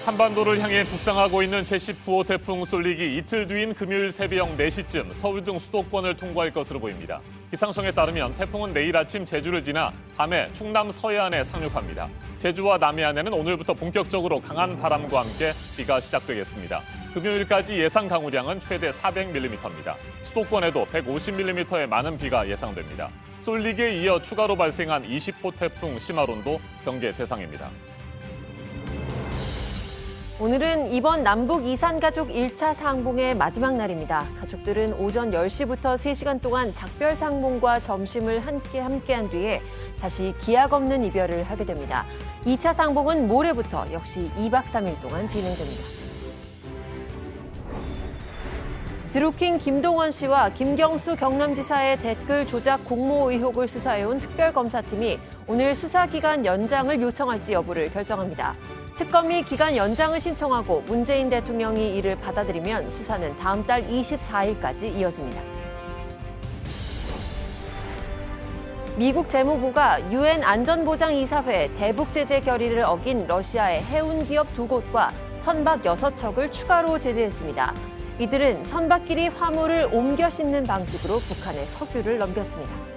한반도를 향해 북상하고 있는 제19호 태풍 쏠릭이 이틀 뒤인 금요일 새벽 4시쯤 서울 등 수도권을 통과할 것으로 보입니다. 기상청에 따르면 태풍은 내일 아침 제주를 지나 밤에 충남 서해안에 상륙합니다. 제주와 남해안에는 오늘부터 본격적으로 강한 바람과 함께 비가 시작되겠습니다. 금요일까지 예상 강우량은 최대 400mm입니다. 수도권에도 150mm의 많은 비가 예상됩니다. 쏠릭에 이어 추가로 발생한 20호 태풍 시마론도 경계 대상입니다. 오늘은 이번 남북 이산 가족 1차 상봉의 마지막 날입니다. 가족들은 오전 10시부터 3시간 동안 작별 상봉과 점심을 함께한 뒤에 다시 기약 없는 이별을 하게 됩니다. 2차 상봉은 모레부터 역시 2박 3일 동안 진행됩니다. 드루킹 김동원 씨와 김경수 경남지사의 댓글 조작 공모 의혹을 수사해온 특별검사팀이 오늘 수사기간 연장을 요청할지 여부를 결정합니다. 특검이 기간 연장을 신청하고 문재인 대통령이 이를 받아들이면 수사는 다음 달 24일까지 이어집니다. 미국 재무부가 유엔 안전보장이사회 대북 제재 결의를 어긴 러시아의 해운 기업 2곳과 선박 6척을 추가로 제재했습니다. 이들은 선박끼리 화물을 옮겨 싣는 방식으로 북한에 석유를 넘겼습니다.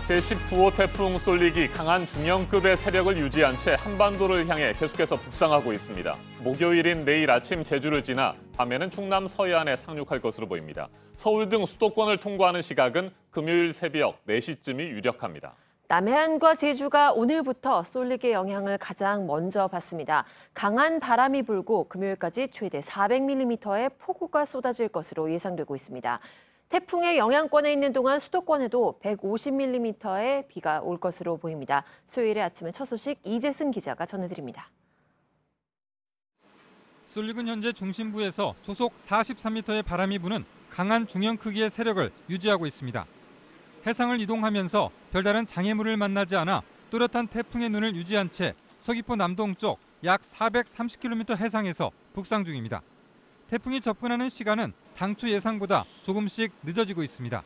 제19호 태풍 쏠릭이 강한 중형급의 세력을 유지한 채 한반도를 향해 계속해서 북상하고 있습니다. 목요일인 내일 아침 제주를 지나 밤에는 충남 서해안에 상륙할 것으로 보입니다. 서울 등 수도권을 통과하는 시각은 금요일 새벽 4시쯤이 유력합니다. 남해안과 제주가 오늘부터 쏠릭의 영향을 가장 먼저 받습니다. 강한 바람이 불고 금요일까지 최대 400mm의 폭우가 쏟아질 것으로 예상되고 있습니다. 태풍의 영향권에 있는 동안 수도권에도 150mm의 비가 올 것으로 보입니다. 수요일의 아침의 첫 소식 이재승 기자가 전해드립니다. 쏠릭은 현재 중심부에서 초속 43m의 바람이 부는 강한 중형 크기의 세력을 유지하고 있습니다. 해상을 이동하면서 별다른 장애물을 만나지 않아 또렷한 태풍의 눈을 유지한 채 서귀포 남동쪽 약 430km 해상에서 북상 중입니다. 태풍이 접근하는 시간은 당초 예상보다 조금씩 늦어지고 있습니다.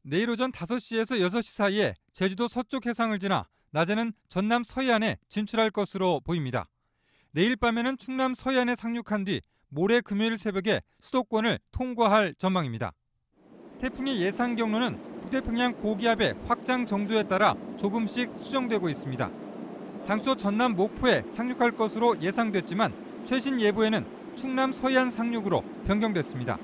내일 오전 5시에서 6시 사이에 제주도 서쪽 해상을 지나 낮에는 전남 서해안에 진출할 것으로 보입니다. 내일 밤에는 충남 서해안에 상륙한 뒤 모레 금요일 새벽에 수도권을 통과할 전망입니다. 태풍의 예상 경로는 북태평양 고기압의 확장 정도에 따라 조금씩 수정되고 있습니다. 당초 전남 목포에 상륙할 것으로 예상됐지만 최신 예보에는 충남 서해안 상륙으로 변경됐습니다.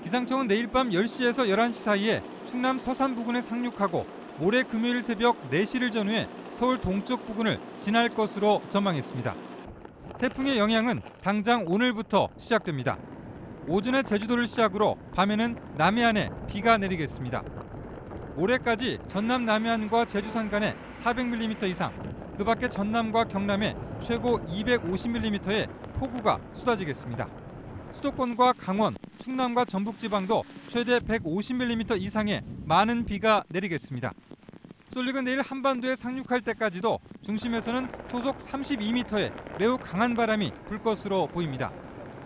기상청은 내일 밤 10시에서 11시 사이에 충남 서산 부근에 상륙하고 모레 금요일 새벽 4시를 전후해 서울 동쪽 부근을 지날 것으로 전망했습니다. 태풍의 영향은 당장 오늘부터 시작됩니다. 오전에 제주도를 시작으로 밤에는 남해안에 비가 내리겠습니다. 모레까지 전남 남해안과 제주 산간에 400mm 이상, 그 밖에 전남과 경남에 최고 250mm의 폭우가 쏟아지겠습니다. 수도권과 강원, 충남과 전북지방도 최대 150mm 이상의 많은 비가 내리겠습니다. 쏠릭은 내일 한반도에 상륙할 때까지도 중심에서는 초속 32m의 매우 강한 바람이 불 것으로 보입니다.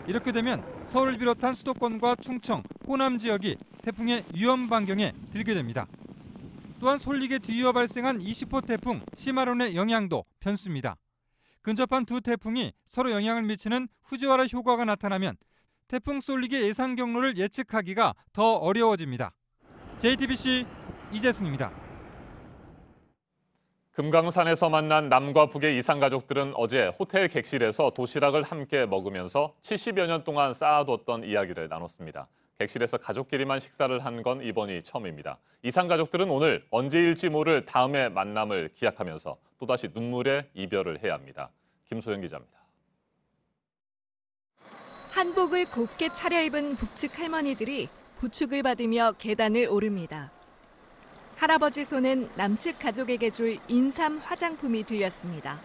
이렇게 되면 서울을 비롯한 수도권과 충청, 호남 지역이 태풍의 위험 반경에 들게 됩니다. 또한 쏠릭에 뒤이어 발생한 20호 태풍 시마론의 영향도 변수입니다. 근접한 두 태풍이 서로 영향을 미치는 후지와라 효과가 나타나면 태풍 쏠릭의 예상 경로를 예측하기가 더 어려워집니다. JTBC 이재승입니다. 금강산에서 만난 남과 북의 이산가족들은 어제 호텔 객실에서 도시락을 함께 먹으면서 70여 년 동안 쌓아뒀던 이야기를 나눴습니다. 객실에서 가족끼리만 식사를 한 건 이번이 처음입니다. 이산가족들은 오늘 언제일지 모를 다음의 만남을 기약하면서 또다시 눈물의 이별을 해야 합니다. 김소영 기자입니다. 한복을 곱게 차려입은 북측 할머니들이 부축을 받으며 계단을 오릅니다. 할아버지 손은 남측 가족에게 줄 인삼 화장품이 들렸습니다.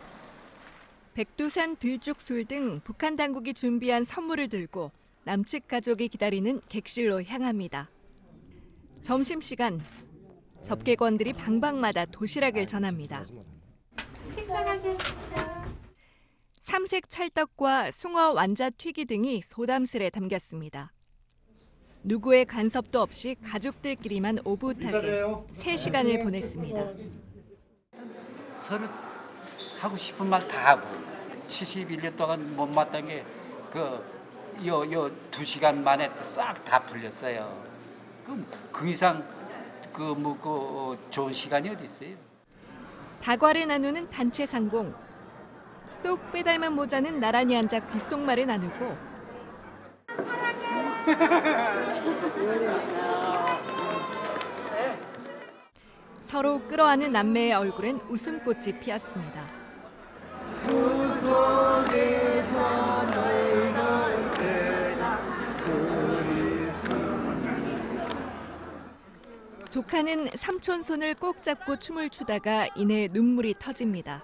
백두산 들쭉술 등 북한 당국이 준비한 선물을 들고 남측 가족이 기다리는 객실로 향합니다. 점심시간 접객원들이 방방마다 도시락을 전합니다. 삼색 찰떡과 숭어 완자 튀기 등이 소담스레 담겼습니다. 누구의 간섭도 없이 가족들끼리만 오붓하게 3시간을 보냈습니다. 서로 하고 싶은 말 다 하고 71년 동안 못 봤던 게 요 2시간 만에 싹 다 풀렸어요. 그 이상 좋은 시간이 어디 있어요? 다과를 나누는 단체 상봉. 쏙 빼닮은 모자는 나란히 앉아 귓속말을 나누고 서로 끌어안는 남매의 얼굴엔 웃음꽃이 피었습니다. 조카는 삼촌 손을 꼭 잡고 춤을 추다가 이내 눈물이 터집니다.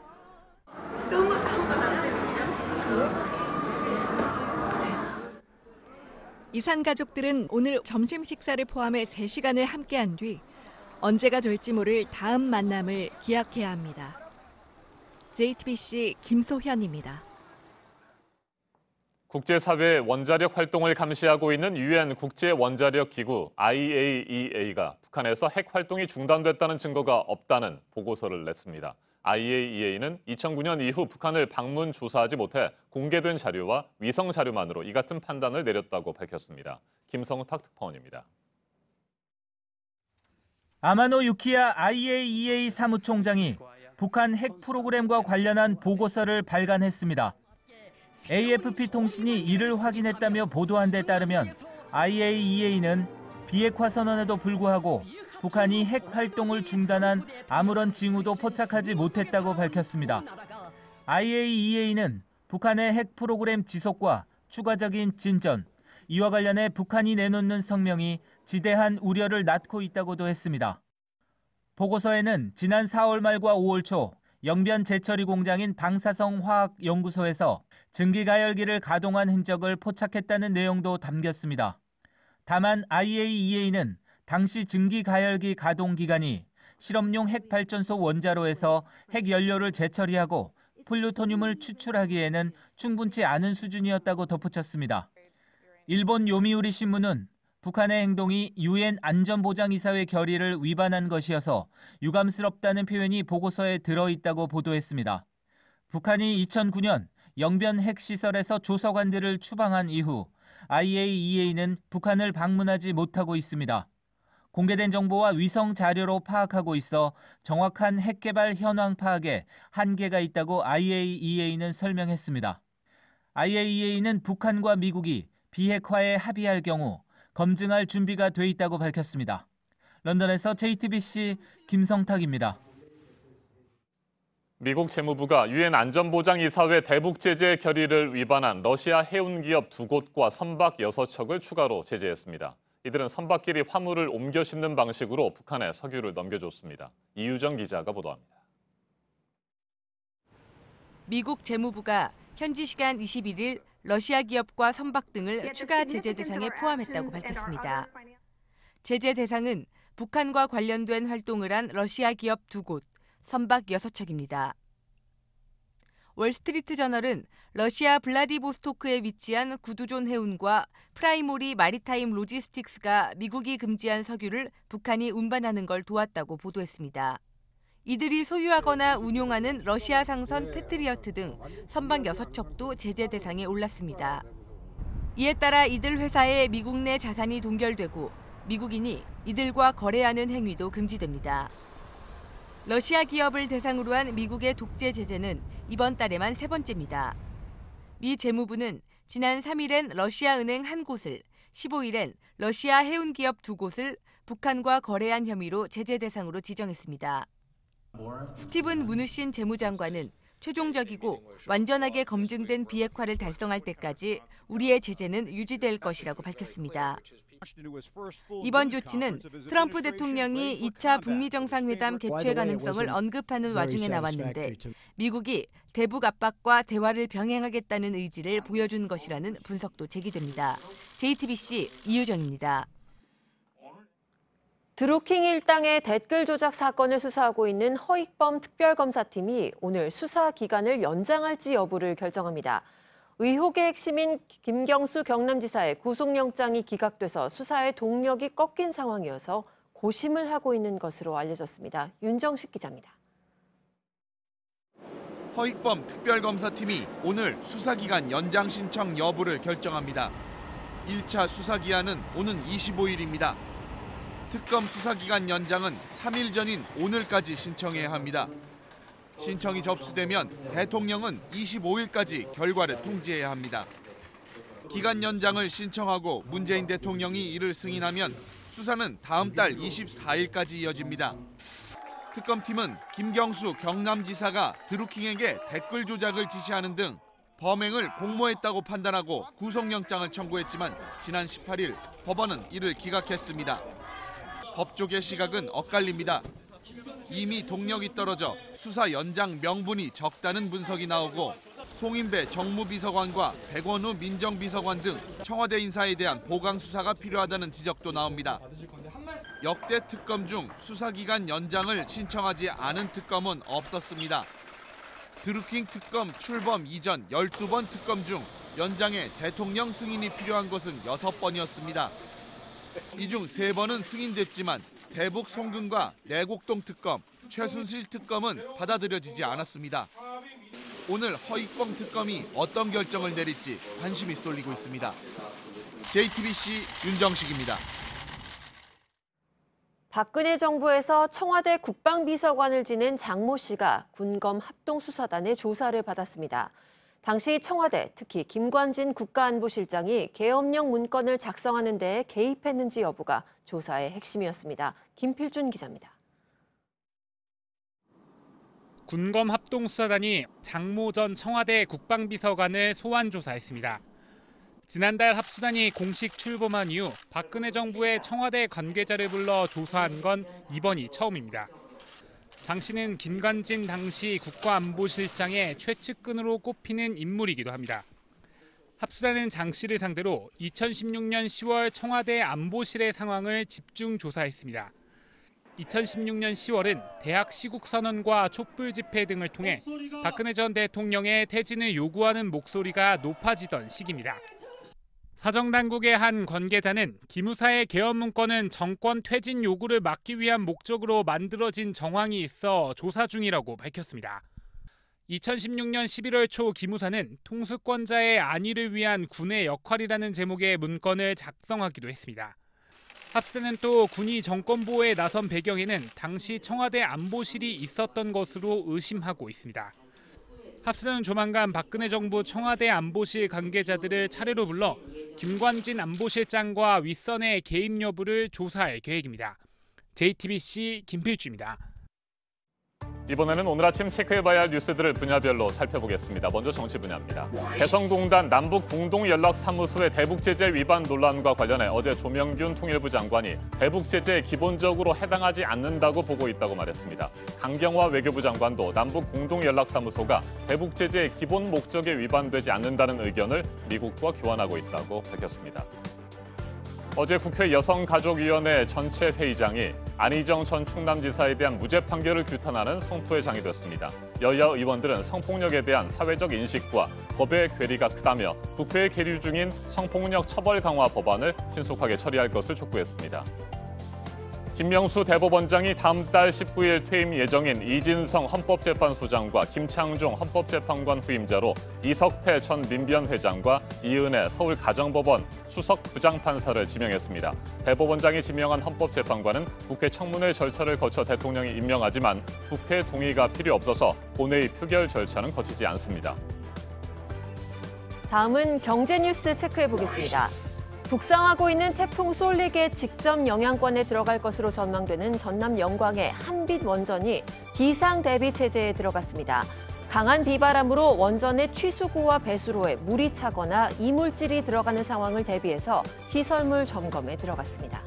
이산 가족들은 오늘 점심 식사를 포함해 3시간을 함께한 뒤 언제가 될지 모를 다음 만남을 기약해야 합니다. JTBC 김소현입니다. 국제사회의 원자력 활동을 감시하고 있는 유엔 국제원자력기구 IAEA가 북한에서 핵 활동이 중단됐다는 증거가 없다는 보고서를 냈습니다. IAEA는 2009년 이후 북한을 방문 조사하지 못해 공개된 자료와 위성 자료만으로 이 같은 판단을 내렸다고 밝혔습니다. 김성탁 특파원입니다. 아마노 유키야 IAEA 사무총장이 북한 핵 프로그램과 관련한 보고서를 발간했습니다. AFP 통신이 이를 확인했다며 보도한 데 따르면 IAEA는 비핵화 선언에도 불구하고 북한이 핵 활동을 중단한 아무런 징후도 포착하지 못했다고 밝혔습니다. IAEA는 북한의 핵 프로그램 지속과 추가적인 진전, 이와 관련해 북한이 내놓는 성명이 지대한 우려를 낳고 있다고도 했습니다. 보고서에는 지난 4월 말과 5월 초 영변 재처리 공장인 방사성 화학연구소에서 증기가열기를 가동한 흔적을 포착했다는 내용도 담겼습니다. 다만 IAEA는 당시 증기가열기 가동 기간이 실험용 핵발전소 원자로에서 핵연료를 재처리하고 플루토늄을 추출하기에는 충분치 않은 수준이었다고 덧붙였습니다. 일본 요미우리 신문은 북한의 행동이 유엔 안전보장이사회 결의를 위반한 것이어서 유감스럽다는 표현이 보고서에 들어있다고 보도했습니다. 북한이 2009년 영변 핵시설에서 조사관들을 추방한 이후 IAEA는 북한을 방문하지 못하고 있습니다. 공개된 정보와 위성 자료로 파악하고 있어 정확한 핵개발 현황 파악에 한계가 있다고 IAEA는 설명했습니다. IAEA는 북한과 미국이 비핵화에 합의할 경우 검증할 준비가 돼 있다고 밝혔습니다. 런던에서 JTBC 김성탁입니다. 미국 재무부가 유엔 안전보장이사회 대북 제재 결의를 위반한 러시아 해운기업 2곳과 선박 6척을 추가로 제재했습니다. 이들은 선박끼리 화물을 옮겨 싣는 방식으로 북한에 석유를 넘겨줬습니다. 이유정 기자가 보도합니다. 미국 재무부가 현지 시간 21일 러시아 기업과 선박 등을 추가 제재 대상에 포함했다고 밝혔습니다. 제재 대상은 북한과 관련된 활동을 한 러시아 기업 2곳, 선박 6척입니다. 월스트리트 저널은 러시아 블라디보스토크에 위치한 구두존 해운과 프라이모리 마리타임 로지스틱스가 미국이 금지한 석유를 북한이 운반하는 걸 도왔다고 보도했습니다. 이들이 소유하거나 운용하는 러시아 상선 패트리어트 등 선박 6척도 제재 대상에 올랐습니다. 이에 따라 이들 회사의 미국 내 자산이 동결되고 미국인이 이들과 거래하는 행위도 금지됩니다. 러시아 기업을 대상으로 한 미국의 독재 제재는 이번 달에만 3번째입니다. 미 재무부는 지난 3일엔 러시아 은행 1곳을, 15일엔 러시아 해운기업 2곳을 북한과 거래한 혐의로 제재 대상으로 지정했습니다. 스티븐 무누신 재무장관은 최종적이고 완전하게 검증된 비핵화를 달성할 때까지 우리의 제재는 유지될 것이라고 밝혔습니다. 이번 조치는 트럼프 대통령이 2차 북미 정상회담 개최 가능성을 언급하는 와중에 나왔는데 미국이 대북 압박과 대화를 병행하겠다는 의지를 보여준 것이라는 분석도 제기됩니다. JTBC 이유정입니다. 드루킹 일당의 댓글 조작 사건을 수사하고 있는 허익범 특별검사팀이 오늘 수사 기간을 연장할지 여부를 결정합니다. 의혹의 핵심인 김경수 경남지사의 구속영장이 기각돼서 수사의 동력이 꺾인 상황이어서 고심을 하고 있는 것으로 알려졌습니다. 윤정식 기자입니다. 허익범 특별검사팀이 오늘 수사기간 연장 신청 여부를 결정합니다. 1차 수사기한은 오는 25일입니다. 특검 수사기간 연장은 3일 전인 오늘까지 신청해야 합니다. 신청이 접수되면 대통령은 25일까지 결과를 통지해야 합니다. 기간 연장을 신청하고 문재인 대통령이 이를 승인하면 수사는 다음 달 24일까지 이어집니다. 특검팀은 김경수 경남지사가 드루킹에게 댓글 조작을 지시하는 등 범행을 공모했다고 판단하고 구속영장을 청구했지만 지난 18일 법원은 이를 기각했습니다. 법조계 시각은 엇갈립니다. 이미 동력이 떨어져 수사 연장 명분이 적다는 분석이 나오고 송인배 정무비서관과 백원우 민정비서관 등 청와대 인사에 대한 보강 수사가 필요하다는 지적도 나옵니다. 역대 특검 중 수사기간 연장을 신청하지 않은 특검은 없었습니다. 드루킹 특검 출범 이전 12번 특검 중 연장에 대통령 승인이 필요한 것은 6번이었습니다. 이 중 3번은 승인됐지만 대북 송금과 내곡동 특검, 최순실 특검은 받아들여지지 않았습니다. 오늘 허익범 특검이 어떤 결정을 내릴지 관심이 쏠리고 있습니다. JTBC 윤정식입니다. 박근혜 정부에서 청와대 국방비서관을 지낸 장모 씨가 군검 합동수사단의 조사를 받았습니다. 당시 청와대, 특히 김관진 국가안보실장이 계엄령 문건을 작성하는 데 개입했는지 여부가 조사의 핵심이었습니다. 김필준 기자입니다. 군검 합동수사단이 장모 전 청와대 국방비서관을 소환 조사했습니다. 지난달 합수단이 공식 출범한 이후 박근혜 정부의 청와대 관계자를 불러 조사한 건 이번이 처음입니다. 장 씨는 김관진 당시 국가안보실장의 최측근으로 꼽히는 인물이기도 합니다. 합수단은 장 씨를 상대로 2016년 10월 청와대 안보실의 상황을 집중 조사했습니다. 2016년 10월은 대학 시국 선언과 촛불 집회 등을 통해 박근혜 전 대통령의 퇴진을 요구하는 목소리가 높아지던 시기입니다. 사정당국의 한 관계자는 기무사의 계엄 문건은 정권 퇴진 요구를 막기 위한 목적으로 만들어진 정황이 있어 조사 중이라고 밝혔습니다. 2016년 11월 초 기무사는 통수권자의 안위를 위한 군의 역할이라는 제목의 문건을 작성하기도 했습니다. 합수는 또 군이 정권 보호에 나선 배경에는 당시 청와대 안보실이 있었던 것으로 의심하고 있습니다. 합수는 조만간 박근혜 정부 청와대 안보실 관계자들을 차례로 불러 김관진 안보실장과 윗선의 개입 여부를 조사할 계획입니다. JTBC 김필주입니다. 이번에는 오늘 아침 체크해봐야 할 뉴스들을 분야별로 살펴보겠습니다. 먼저 정치 분야입니다. 개성공단 남북공동연락사무소의 대북제재 위반 논란과 관련해 어제 조명균 통일부 장관이 대북제재에 기본적으로 해당하지 않는다고 보고 있다고 말했습니다. 강경화 외교부 장관도 남북공동연락사무소가 대북제재의 기본 목적에 위반되지 않는다는 의견을 미국과 교환하고 있다고 밝혔습니다. 어제 국회 여성가족위원회 전체 회의장이 안희정 전 충남지사에 대한 무죄 판결을 규탄하는 성토의 장이 됐습니다. 여야 의원들은 성폭력에 대한 사회적 인식과 법의 괴리가 크다며 국회에 계류 중인 성폭력 처벌 강화 법안을 신속하게 처리할 것을 촉구했습니다. 김명수 대법원장이 다음 달 19일 퇴임 예정인 이진성 헌법재판소장과 김창종 헌법재판관 후임자로 이석태 전 민변 회장과 이은혜 서울가정법원 수석 부장판사를 지명했습니다. 대법원장이 지명한 헌법재판관은 국회 청문회 절차를 거쳐 대통령이 임명하지만 국회 동의가 필요 없어서 본회의 표결 절차는 거치지 않습니다. 다음은 경제 뉴스 체크해 보겠습니다. 북상하고 있는 태풍 쏠릭의 직접 영향권에 들어갈 것으로 전망되는 전남 영광의 한빛 원전이 비상 대비 체제에 들어갔습니다. 강한 비바람으로 원전의 취수구와 배수로에 물이 차거나 이물질이 들어가는 상황을 대비해서 시설물 점검에 들어갔습니다.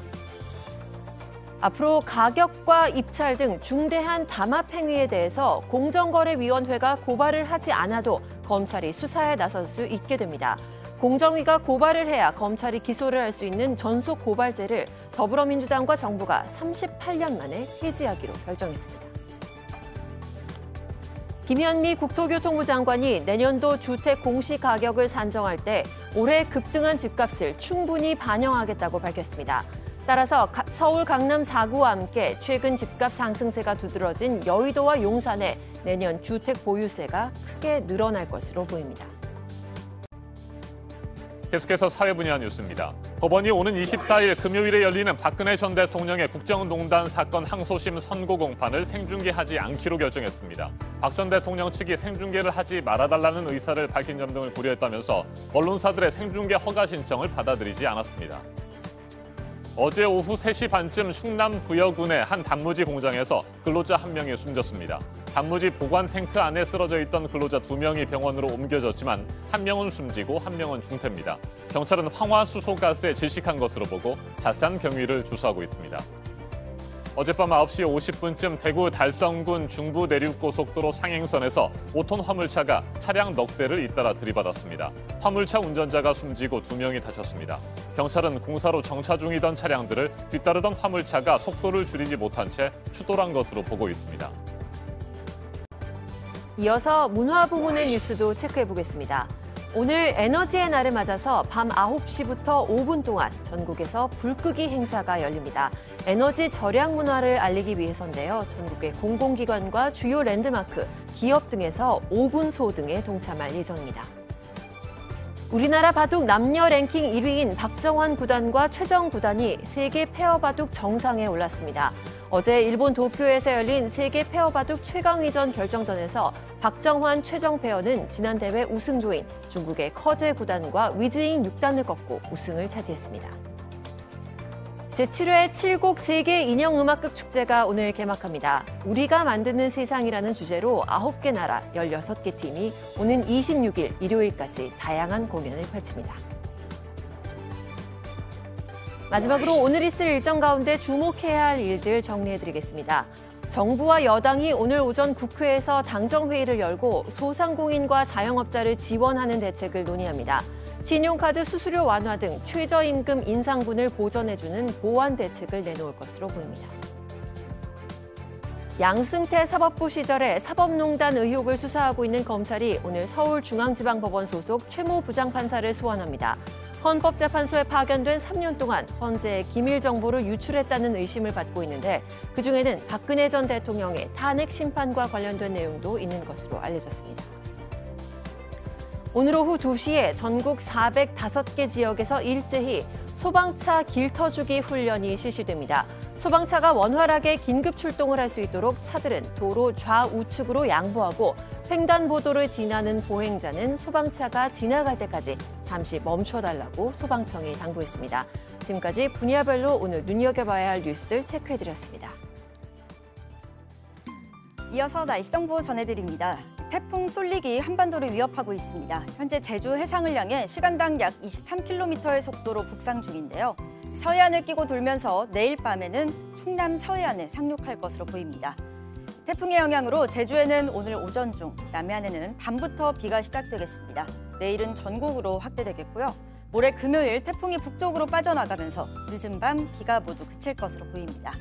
앞으로 가격과 입찰 등 중대한 담합 행위에 대해서 공정거래위원회가 고발을 하지 않아도 검찰이 수사에 나설 수 있게 됩니다. 공정위가 고발을 해야 검찰이 기소를 할 수 있는 전속 고발제를 더불어민주당과 정부가 38년 만에 폐지하기로 결정했습니다. 김현미 국토교통부 장관이 내년도 주택 공시가격을 산정할 때 올해 급등한 집값을 충분히 반영하겠다고 밝혔습니다. 따라서 서울 강남 4구와 함께 최근 집값 상승세가 두드러진 여의도와 용산에 내년 주택 보유세가 크게 늘어날 것으로 보입니다. 계속해서 사회 분야 뉴스입니다. 법원이 오는 24일 금요일에 열리는 박근혜 전 대통령의 국정농단 사건 항소심 선고 공판을 생중계하지 않기로 결정했습니다. 박 전 대통령 측이 생중계를 하지 말아달라는 의사를 밝힌 점 등을 고려했다면서 언론사들의 생중계 허가 신청을 받아들이지 않았습니다. 어제 오후 3시 반쯤 충남 부여군의 한 단무지 공장에서 근로자 1명이 숨졌습니다. 단무지 보관 탱크 안에 쓰러져 있던 근로자 2명이 병원으로 옮겨졌지만 1명은 숨지고 1명은 중태입니다. 경찰은 황화수소가스에 질식한 것으로 보고 자세한 경위를 조사하고 있습니다. 어젯밤 9시 50분쯤 대구 달성군 중부 내륙고속도로 상행선에서 5톤 화물차가 차량 넉 대를 잇따라 들이받았습니다. 화물차 운전자가 숨지고 2명이 다쳤습니다. 경찰은 공사로 정차 중이던 차량들을 뒤따르던 화물차가 속도를 줄이지 못한 채 추돌한 것으로 보고 있습니다. 이어서 문화 부문의 뉴스도 체크해 보겠습니다. 오늘 에너지의 날을 맞아서 밤 9시부터 5분 동안 전국에서 불끄기 행사가 열립니다. 에너지 절약 문화를 알리기 위해서인데요. 전국의 공공기관과 주요 랜드마크, 기업 등에서 5분소 등에 동참할 예정입니다. 우리나라 바둑 남녀 랭킹 1위인 박정환 구단과 최정 구단이 세계 페어 바둑 정상에 올랐습니다. 어제 일본 도쿄에서 열린 세계 페어 바둑 최강위전 결정전에서 박정환, 최정 페어는 지난 대회 우승조인 중국의 커제 구단과 위즈잉 6단을 꺾고 우승을 차지했습니다. 제7회 7곡 세계 인형음악극 축제가 오늘 개막합니다. 우리가 만드는 세상이라는 주제로 9개 나라 16개 팀이 오는 26일 일요일까지 다양한 공연을 펼칩니다. 마지막으로 오늘 있을 일정 가운데 주목해야 할 일들 정리해드리겠습니다. 정부와 여당이 오늘 오전 국회에서 당정회의를 열고 소상공인과 자영업자를 지원하는 대책을 논의합니다. 신용카드 수수료 완화 등 최저임금 인상분을 보전해주는 보완 대책을 내놓을 것으로 보입니다. 양승태 사법부 시절에 사법농단 의혹을 수사하고 있는 검찰이 오늘 서울중앙지방법원 소속 최모 부장판사를 소환합니다. 헌법재판소에 파견된 3년 동안 헌재에 기밀 정보를 유출했다는 의심을 받고 있는데 그중에는 박근혜 전 대통령의 탄핵 심판과 관련된 내용도 있는 것으로 알려졌습니다. 오늘 오후 2시에 전국 405개 지역에서 일제히 소방차 길터주기 훈련이 실시됩니다. 소방차가 원활하게 긴급 출동을 할 수 있도록 차들은 도로 좌우측으로 양보하고 횡단보도를 지나는 보행자는 소방차가 지나갈 때까지 잠시 멈춰달라고 소방청이 당부했습니다. 지금까지 분야별로 오늘 눈여겨봐야 할 뉴스들 체크해드렸습니다. 이어서 날씨 정보 전해드립니다. 태풍 쏠릭이 한반도를 위협하고 있습니다. 현재 제주 해상을 향해 시간당 약 23km의 속도로 북상 중인데요. 서해안을 끼고 돌면서 내일 밤에는 충남 서해안에 상륙할 것으로 보입니다. 태풍의 영향으로 제주에는 오늘 오전 중, 남해안에는 밤부터 비가 시작되겠습니다. 내일은 전국으로 확대되겠고요. 모레 금요일 태풍이 북쪽으로 빠져나가면서 늦은 밤 비가 모두 그칠 것으로 보입니다.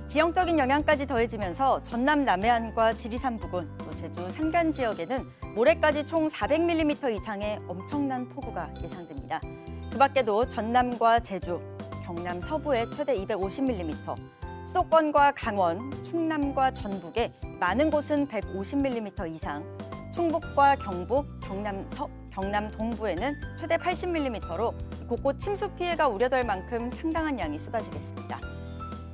지형적인 영향까지 더해지면서 전남 남해안과 지리산 부근, 또 제주 산간 지역에는 모레까지 총 400mm 이상의 엄청난 폭우가 예상됩니다. 그 밖에도 전남과 제주, 경남 서부에 최대 250mm, 수도권과 강원, 충남과 전북에 많은 곳은 150mm 이상, 충북과 경북, 경남 동부에는 최대 80mm로 곳곳 침수 피해가 우려될 만큼 상당한 양이 쏟아지겠습니다.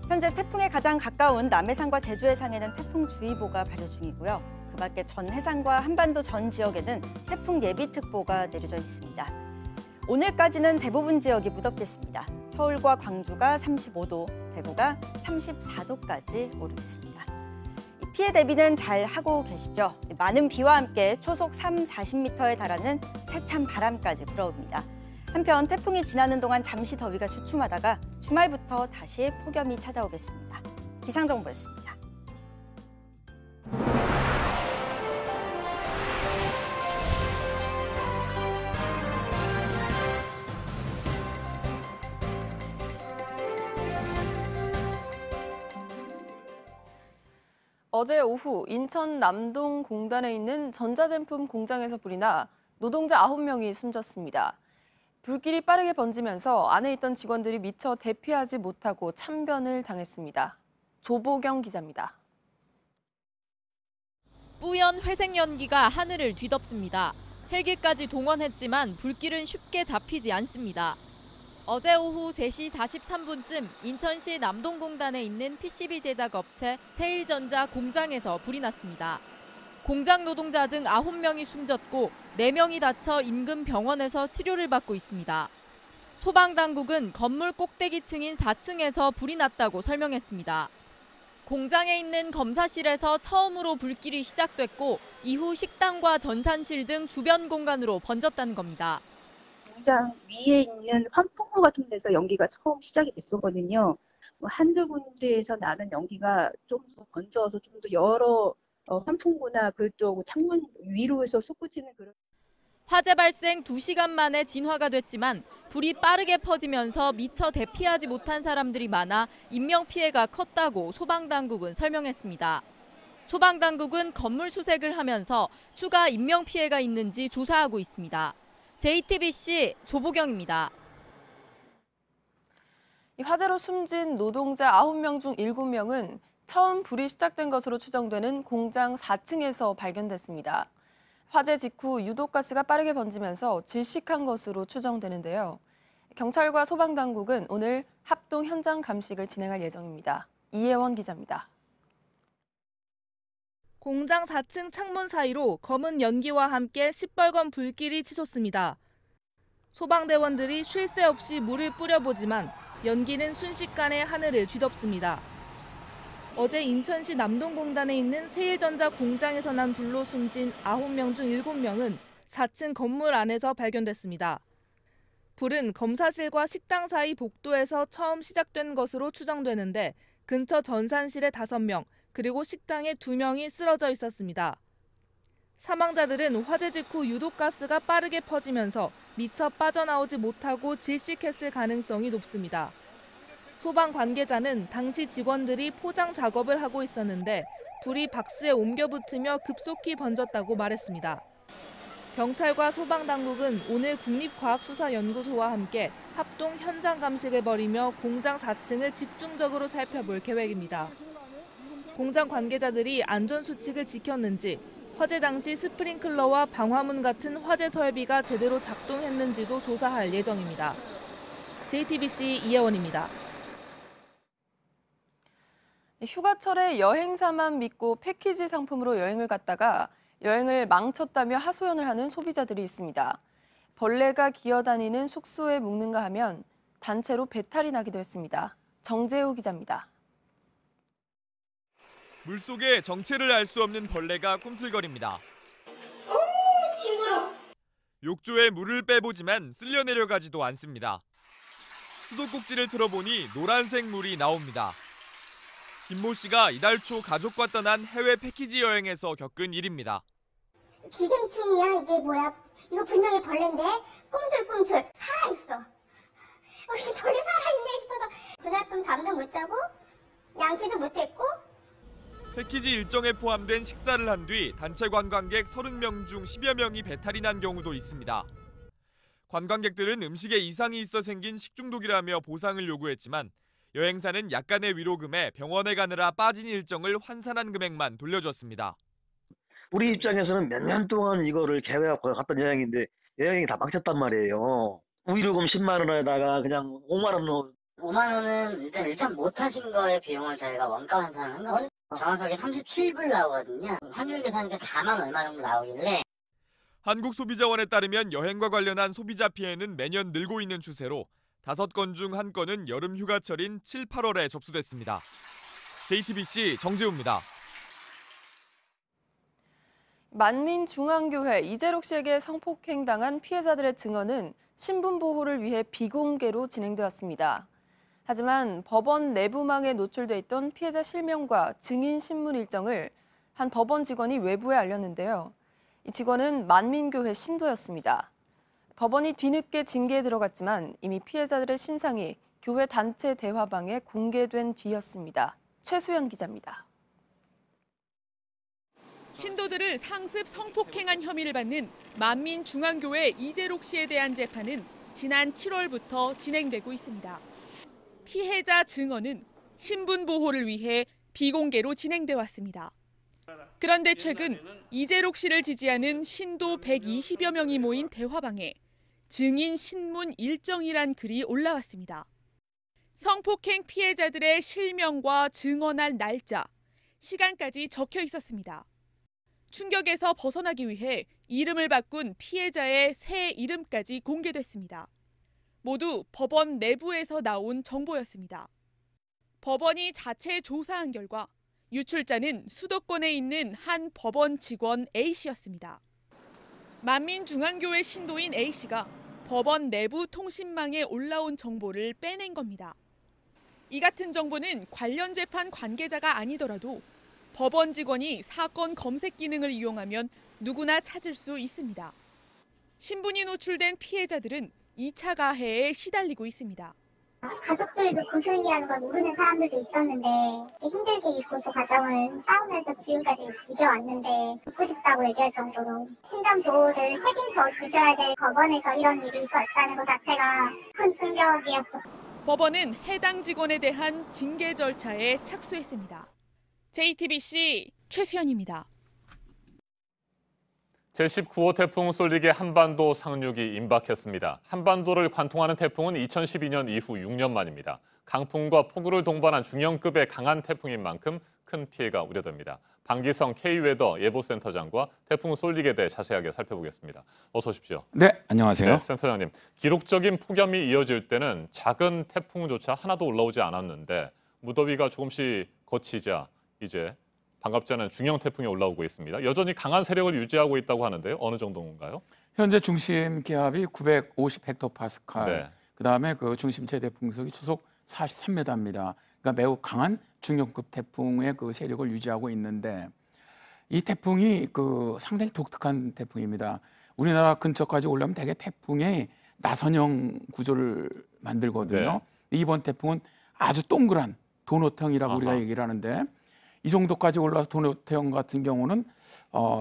현재 태풍에 가장 가까운 남해상과 제주 해상에는 태풍주의보가 발효 중이고요. 그 밖에 전 해상과 한반도 전 지역에는 태풍 예비특보가 내려져 있습니다. 오늘까지는 대부분 지역이 무덥겠습니다. 서울과 광주가 35도, 대구가 34도까지 오르겠습니다. 피해 대비는 잘 하고 계시죠? 많은 비와 함께 초속 40m에 달하는 세찬 바람까지 불어옵니다. 한편 태풍이 지나는 동안 잠시 더위가 주춤하다가 주말부터 다시 폭염이 찾아오겠습니다. 기상정보였습니다. 어제 오후 인천 남동 공단에 있는 전자제품 공장에서 불이 나 노동자 9명이 숨졌습니다. 불길이 빠르게 번지면서 안에 있던 직원들이 미처 대피하지 못하고 참변을 당했습니다. 조보경 기자입니다. 뿌연 회색 연기가 하늘을 뒤덮습니다. 헬기까지 동원했지만 불길은 쉽게 잡히지 않습니다. 어제 오후 3시 43분쯤 인천시 남동공단에 있는 PCB 제작 업체 세일전자 공장에서 불이 났습니다. 공장 노동자 등 9명이 숨졌고 4명이 다쳐 인근 병원에서 치료를 받고 있습니다. 소방당국은 건물 꼭대기층인 4층에서 불이 났다고 설명했습니다. 공장에 있는 검사실에서 처음으로 불길이 시작됐고 이후 식당과 전산실 등 주변 공간으로 번졌다는 겁니다. 공장 위에 있는 환풍구 같은 데서 연기가 처음 시작이 됐었거든요. 한두 군데에서 나는 연기가 좀 더 번져서 좀 더 여러 환풍구나 그쪽 창문 위로 해서 솟구치는 그런. 화재 발생 2시간 만에 진화가 됐지만 불이 빠르게 퍼지면서 미처 대피하지 못한 사람들이 많아 인명피해가 컸다고 소방당국은 설명했습니다. 소방당국은 건물 수색을 하면서 추가 인명피해가 있는지 조사하고 있습니다. JTBC 조보경입니다. 화재로 숨진 노동자 9명 중 7명은 처음 불이 시작된 것으로 추정되는 공장 4층에서 발견됐습니다. 화재 직후 유독가스가 빠르게 번지면서 질식한 것으로 추정되는데요. 경찰과 소방당국은 오늘 합동 현장 감식을 진행할 예정입니다. 이혜원 기자입니다. 공장 4층 창문 사이로 검은 연기와 함께 시뻘건 불길이 치솟습니다. 소방대원들이 쉴 새 없이 물을 뿌려보지만 연기는 순식간에 하늘을 뒤덮습니다. 어제 인천시 남동공단에 있는 세일전자 공장에서 난 불로 숨진 9명 중 7명은 4층 건물 안에서 발견됐습니다. 불은 검사실과 식당 사이 복도에서 처음 시작된 것으로 추정되는데 근처 전산실에 5명, 그리고 식당에 2명이 쓰러져 있었습니다. 사망자들은 화재 직후 유독가스가 빠르게 퍼지면서 미처 빠져나오지 못하고 질식했을 가능성이 높습니다. 소방 관계자는 당시 직원들이 포장 작업을 하고 있었는데 불이 박스에 옮겨 붙으며 급속히 번졌다고 말했습니다. 경찰과 소방당국은 오늘 국립과학수사연구소와 함께 합동 현장 감식을 벌이며 공장 4층을 집중적으로 살펴볼 계획입니다. 공장 관계자들이 안전수칙을 지켰는지, 화재 당시 스프링클러와 방화문 같은 화재 설비가 제대로 작동했는지도 조사할 예정입니다. JTBC 이혜원입니다. 휴가철에 여행사만 믿고 패키지 상품으로 여행을 갔다가 여행을 망쳤다며 하소연을 하는 소비자들이 있습니다. 벌레가 기어다니는 숙소에 묵는가 하면 단체로 배탈이 나기도 했습니다. 정재호 기자입니다. 물속에 정체를 알 수 없는 벌레가 꿈틀거립니다. 징그러. 욕조에 물을 빼보지만 쓸려 내려가지도 않습니다. 수도꼭지를 틀어보니 노란색 물이 나옵니다. 김모 씨가 이달 초 가족과 떠난 해외 패키지 여행에서 겪은 일입니다. 기생충이야 이게 뭐야? 이거 분명히 벌레인데 꿈틀꿈틀 살아있어. 이 벌레 살아있네 싶어서 그날 밤 잠도 못 자고 양치도 못했고. 패키지 일정에 포함된 식사를 한 뒤 단체 관광객 30명 중 10여 명이 배탈이 난 경우도 있습니다. 관광객들은 음식에 이상이 있어 생긴 식중독이라며 보상을 요구했지만 여행사는 약간의 위로금에 병원에 가느라 빠진 일정을 환산한 금액만 돌려줬습니다. 우리 입장에서는 몇 년 동안 이거를 계획하고 갔던 여행인데 여행이 다 망쳤단 말이에요. 위로금 10만 원에다가 그냥 5만 원. 5만 원은 일단 못 하신 거의 비용을 저희가 원가 환산을 한 건 정확하게 37불 나오거든요. 환율 계산인데 4만 얼마 정도 나오길래. 한국소비자원에 따르면 여행과 관련한 소비자 피해는 매년 늘고 있는 추세로 5건 중 1건은 여름 휴가철인 7, 8월에 접수됐습니다. JTBC 정재우입니다. 만민중앙교회 이재록 씨에게 성폭행당한 피해자들의 증언은 신분 보호를 위해 비공개로 진행되었습니다. 하지만 법원 내부망에 노출돼 있던 피해자 실명과 증인 신문 일정을 한 법원 직원이 외부에 알렸는데요. 이 직원은 만민교회 신도였습니다. 법원이 뒤늦게 징계에 들어갔지만 이미 피해자들의 신상이 교회 단체 대화방에 공개된 뒤였습니다. 최수연 기자입니다. 신도들을 상습 성폭행한 혐의를 받는 만민중앙교회 이재록 씨에 대한 재판은 지난 7월부터 진행되고 있습니다. 피해자 증언은 신분 보호를 위해 비공개로 진행돼 왔습니다. 그런데 최근 이재록 씨를 지지하는 신도 120여 명이 모인 대화방에 증인 신문 일정이란 글이 올라왔습니다. 성폭행 피해자들의 실명과 증언할 날짜, 시간까지 적혀 있었습니다. 충격에서 벗어나기 위해 이름을 바꾼 피해자의 새 이름까지 공개됐습니다. 모두 법원 내부에서 나온 정보였습니다. 법원이 자체 조사한 결과 유출자는 수도권에 있는 한 법원 직원 A씨였습니다. 만민중앙교회 신도인 A씨가 법원 내부 통신망에 올라온 정보를 빼낸 겁니다. 이 같은 정보는 관련 재판 관계자가 아니더라도 법원 직원이 사건 검색 기능을 이용하면 누구나 찾을 수 있습니다. 신분이 노출된 피해자들은 2차 가해에 시달리고 있습니다. 가족들도 고소인이라는 걸 모르는 사람들도 있었는데 힘들게 이 고소 과정을 싸우면서 지금까지 이겨왔는데 듣고 싶다고 얘기할 정도로 신변 보호를 책임져 주셔야 될 법원에서 이런 일이 있었다는 것 자체가 큰 충격이었고. 법원은 해당 직원에 대한 징계 절차에 착수했습니다. JTBC 최수연입니다. 제19호 태풍 쏠리게 한반도 상륙이 임박했습니다. 한반도를 관통하는 태풍은 2012년 이후 6년 만입니다. 강풍과 폭우를 동반한 중형급의 강한 태풍인 만큼 큰 피해가 우려됩니다. 방기성 K웨더 예보센터장과 태풍 쏠리게 대해 자세하게 살펴보겠습니다. 어서 오십시오. 네, 안녕하세요. 네, 센터장님. 기록적인 폭염이 이어질 때는 작은 태풍조차 하나도 올라오지 않았는데 무더위가 조금씩 거치자 이제 반갑지 않은 중형 태풍이 올라오고 있습니다. 여전히 강한 세력을 유지하고 있다고 하는데요. 어느 정도인가요? 현재 중심 기압이 950 헥토파스칼. 네. 그다음에 그 중심 최대 풍속이 초속 43m입니다. 그러니까 매우 강한 중형급 태풍의 그 세력을 유지하고 있는데 이 태풍이 그 상당히 독특한 태풍입니다. 우리나라 근처까지 올라오면 대개 태풍의 나선형 구조를 만들거든요. 네. 이번 태풍은 아주 동그란 도넛형이라고 우리가 얘기를 하는데 이 정도까지 올라와서 도넛형 같은 경우는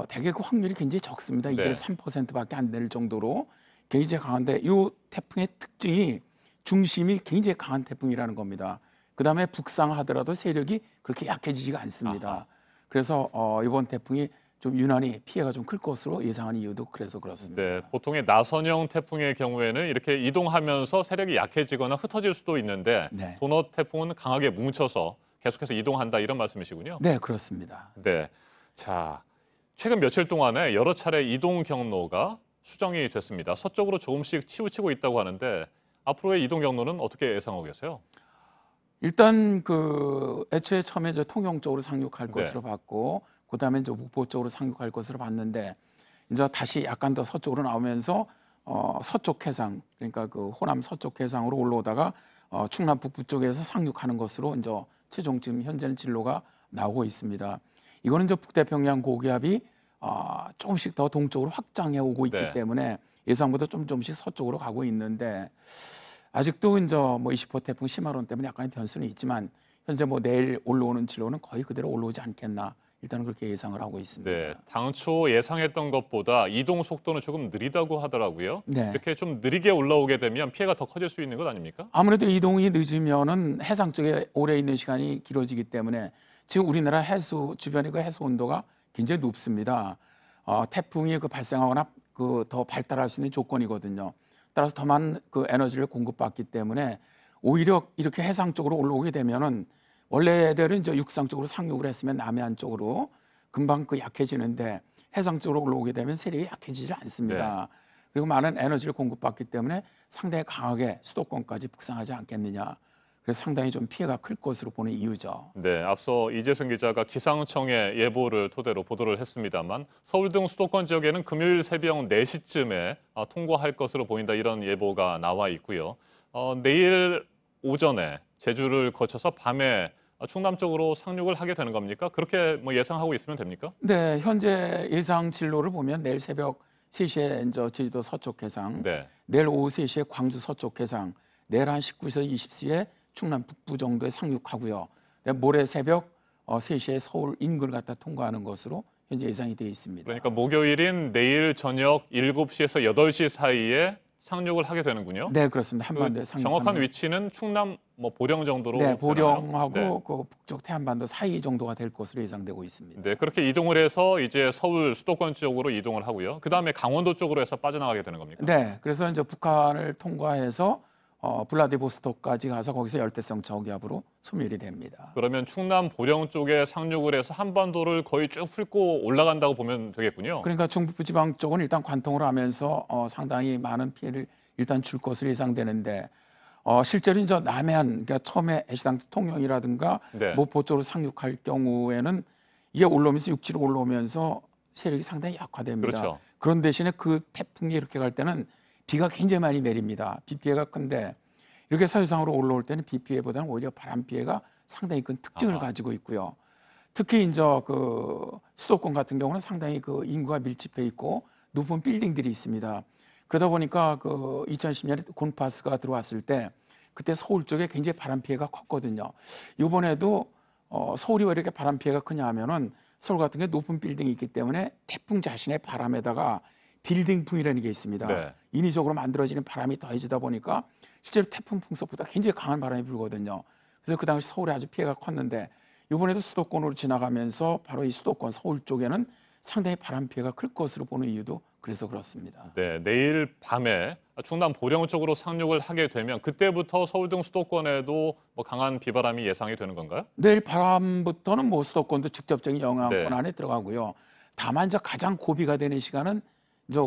대개 그 확률이 굉장히 적습니다. 이게 네. 3%밖에 안 될 정도로 굉장히 강한데 이 태풍의 특징이 중심이 굉장히 강한 태풍이라는 겁니다. 그다음에 북상하더라도 세력이 그렇게 약해지지가 않습니다. 그래서 이번 태풍이 좀 유난히 피해가 좀 클 것으로 예상하는 이유도 그래서 그렇습니다. 네, 보통의 나선형 태풍의 경우에는 이렇게 이동하면서 세력이 약해지거나 흩어질 수도 있는데 네. 도넛 태풍은 강하게 뭉쳐서 계속해서 이동한다 이런 말씀이시군요. 네, 그렇습니다. 네, 자 최근 며칠 동안에 여러 차례 이동 경로가 수정이 됐습니다. 서쪽으로 조금씩 치우치고 있다고 하는데 앞으로의 이동 경로는 어떻게 예상하고 계세요? 일단 그 애초에 처음에 이제 통영 쪽으로 상륙할 것으로 봤고 그다음에 이제 목포 쪽으로 상륙할 것으로 봤는데 이제 다시 약간 더 서쪽으로 나오면서 서쪽 해상 그러니까 그 호남 서쪽 해상으로 올라오다가 충남 북부 쪽에서 상륙하는 것으로 이제 최종 지금 현재는 진로가 나오고 있습니다. 이거는 이제 북태평양 고기압이 조금씩 더 동쪽으로 확장해 오고 있기 때문에 예상보다 조금씩 서쪽으로 가고 있는데 아직도 이제 뭐 20호 태풍 시마론 때문에 약간의 변수는 있지만 현재 뭐 내일 올라오는 진로는 거의 그대로 올라오지 않겠나 일단은 그렇게 예상을 하고 있습니다. 네, 당초 예상했던 것보다 이동 속도는 조금 느리다고 하더라고요. 네. 이렇게 좀 느리게 올라오게 되면 피해가 더 커질 수 있는 것 아닙니까? 아무래도 이동이 늦으면은 해상 쪽에 오래 있는 시간이 길어지기 때문에 지금 우리나라 해수 주변의 그 해수 온도가 굉장히 높습니다. 태풍이 그 발생하거나 그 더 발달할 수 있는 조건이거든요. 따라서 더 많은 그 에너지를 공급받기 때문에 오히려 이렇게 해상 쪽으로 올라오게 되면은 원래대로 이제 육상 쪽으로 상륙을 했으면 남해안 쪽으로 금방 그 약해지는데 해상 쪽으로 올라오게 되면 세력이 약해지지 않습니다. 네. 그리고 많은 에너지를 공급받기 때문에 상당히 강하게 수도권까지 북상하지 않겠느냐. 그래서 상당히 좀 피해가 클 것으로 보는 이유죠. 네, 앞서 이재승 기자가 기상청의 예보를 토대로 보도를 했습니다만 서울 등 수도권 지역에는 금요일 새벽 4시쯤에 통과할 것으로 보인다 이런 예보가 나와 있고요. 내일 오전에 제주를 거쳐서 밤에 충남 쪽으로 상륙을 하게 되는 겁니까? 그렇게 뭐 예상하고 있으면 됩니까? 네, 현재 예상 진로를 보면 내일 새벽 3시에 이제 제주도 서쪽 해상, 내일 오후 3시에 광주 서쪽 해상, 내일 한 19시에서 20시에 충남 북부 정도에 상륙하고요. 모레 새벽 3시에 서울 인근을 갖다 통과하는 것으로 현재 예상이 되어 있습니다. 그러니까 목요일인 내일 저녁 7시에서 8시 사이에 상륙을 하게 되는군요. 네, 그렇습니다. 한반도에 상륙. 정확한 위치는 충남 보령 정도로 네, 보령하고 네. 그 북쪽 태안반도 사이 정도가 될 것으로 예상되고 있습니다. 네, 그렇게 이동을 해서 이제 서울 수도권 쪽으로 이동을 하고요. 그다음에 강원도 쪽으로 해서 빠져나가게 되는 겁니까? 네, 그래서 이제 북한을 통과해서 블라디보스토크까지 가서 거기서 열대성 저기압으로 소멸이 됩니다. 그러면 충남 보령 쪽에 상륙을 해서 한반도를 거의 쭉 훑고 올라간다고 보면 되겠군요. 그러니까 중부지방 쪽은 일단 관통을 하면서 상당히 많은 피해를 일단 줄 것으로 예상되는데 실제로 이제 남해안, 그러니까 처음에 해시당 통영이라든가 네. 목포 쪽으로 상륙할 경우에는 이게 올라오면서 육지로 올라오면서 세력이 상당히 약화됩니다. 그렇죠. 그런 대신에 그 태풍이 이렇게 갈 때는 비가 굉장히 많이 내립니다. 비 피해가 큰데 이렇게 서해상으로 올라올 때는 비 피해보다는 오히려 바람 피해가 상당히 큰 특징을 가지고 있고요. 특히 이제 그 수도권 같은 경우는 상당히 그 인구가 밀집해 있고 높은 빌딩들이 있습니다. 그러다 보니까 그 2010년에 곤파스가 들어왔을 때 그때 서울 쪽에 굉장히 바람 피해가 컸거든요. 이번에도 서울이 왜 이렇게 바람 피해가 크냐 하면은 서울 같은 게 높은 빌딩이 있기 때문에 태풍 자신의 바람에다가 빌딩풍이라는 게 있습니다. 네. 인위적으로 만들어지는 바람이 더해지다 보니까 실제로 태풍 풍속보다 굉장히 강한 바람이 불거든요. 그래서 그 당시 서울에 아주 피해가 컸는데 이번에도 수도권으로 지나가면서 바로 이 수도권 서울 쪽에는 상당히 바람 피해가 클 것으로 보는 이유도 그래서 그렇습니다. 네, 내일 밤에 충남 보령 쪽으로 상륙을 하게 되면 그때부터 서울 등 수도권에도 강한 비바람이 예상이 되는 건가요? 내일 밤부터는 수도권도 직접적인 영향권 네. 안에 들어가고요. 다만 이제 가장 고비가 되는 시간은 이제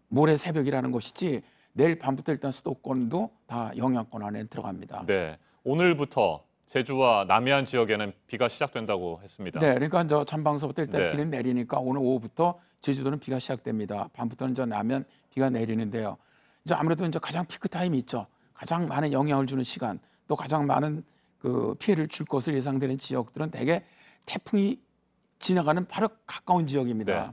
모레 새벽이라는 것이지 내일 밤부터 일단 수도권도 다 영향권 안에 들어갑니다. 네, 오늘부터 제주와 남해안 지역에는 비가 시작된다고 했습니다. 네, 그러니까 이제 전방서부터 일단 네. 비는 내리니까 오늘 오후부터 제주도는 비가 시작됩니다. 밤부터는 이제 남해안 비가 내리는데요. 이제 아무래도 이제 가장 피크 타임이 있죠. 가장 많은 영향을 주는 시간, 또 가장 많은 그 피해를 줄 것으로 예상되는 지역들은 대개 태풍이 지나가는 바로 가까운 지역입니다. 네.